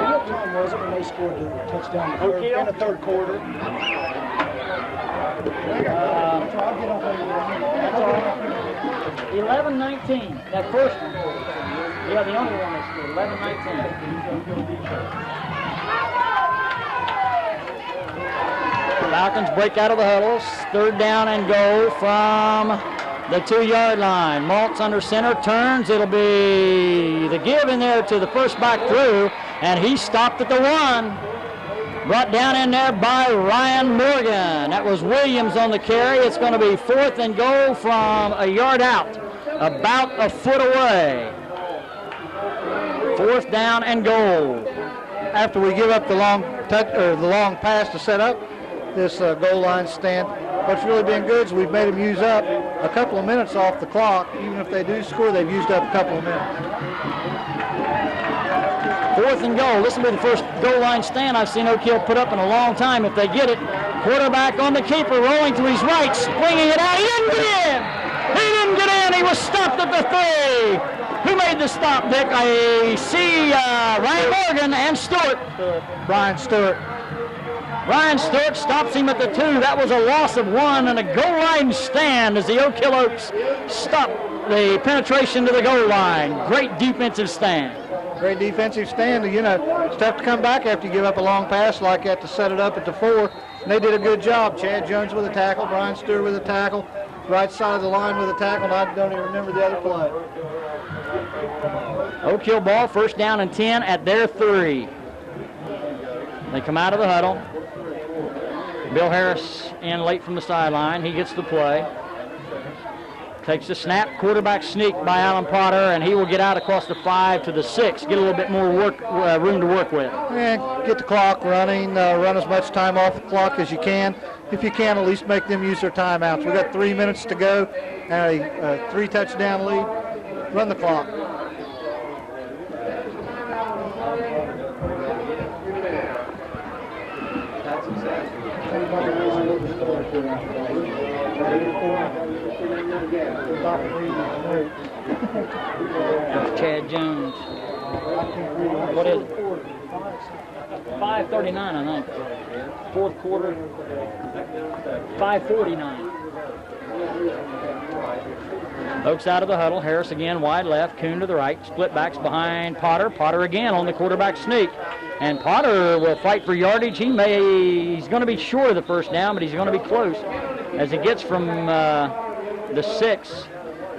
What time was it when they scored the touchdown in the third quarter? 11-19, that first one. Yeah, the only one they scored, 11-19. Falcons break out of the huddles. Third down and goal from the 2-yard line. Maltz under center, turns. It'll be the give in there to the first back through, and he stopped at the 1. Brought down in there by Ryan Morgan. That was Williams on the carry. It's going to be 4th and goal from a yard out, about a foot away. 4th down and goal. After we give up the long pass to set up this goal line stand, what's really been good is we've made them use up a couple of minutes off the clock. Even if they do score, they've used up a couple of minutes. 4th and goal. This will be the first goal line stand I've seen Oak Hill put up in a long time if they get it. Quarterback on the keeper, rolling to his right, swinging it out. He didn't get in! He didn't get in! He was stopped at the 3. Who made the stop, Dick? I see Ryan Morgan and Stewart. Brian Stewart. Ryan Stewart stops him at the 2. That was a loss of 1 and a goal line stand as the Oak Hill Oaks stop the penetration to the goal line. Great defensive stand. Great defensive stand. You know, it's tough to come back after you give up a long pass like that to set it up at the 4. And they did a good job. Chad Jones with a tackle, Brian Stewart with a tackle, right side of the line with a tackle, and I don't even remember the other play. Oak Hill ball, first down and 10 at their 3. They come out of the huddle. Bill Harris in late from the sideline. He gets the play. Takes the snap, quarterback sneak by Alan Potter, and he will get out across the 5 to the 6. Get a little bit more room to work with. And get the clock running, run as much time off the clock as you can, if you can, at least make them use their timeouts. We've got 3 minutes to go and a 3-touchdown lead. Run the clock. Chad Jones. What is it? 5:39, I think. Fourth quarter. 5:49. Oaks out of the huddle. Harris again wide left. Kuhn to the right. Split backs behind Potter. Potter again on the quarterback sneak. And Potter will fight for yardage. He's going to be short of the first down, but he's going to be close. As he gets from the 6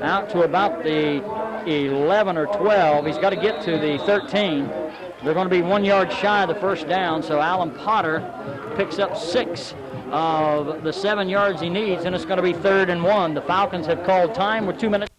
out to about the 11 or 12, he's got to get to the 13. They're going to be 1 yard shy of the first down, so Alan Potter picks up 6 of the 7 yards he needs, and it's going to be 3rd and 1. The Falcons have called time with 2 minutes.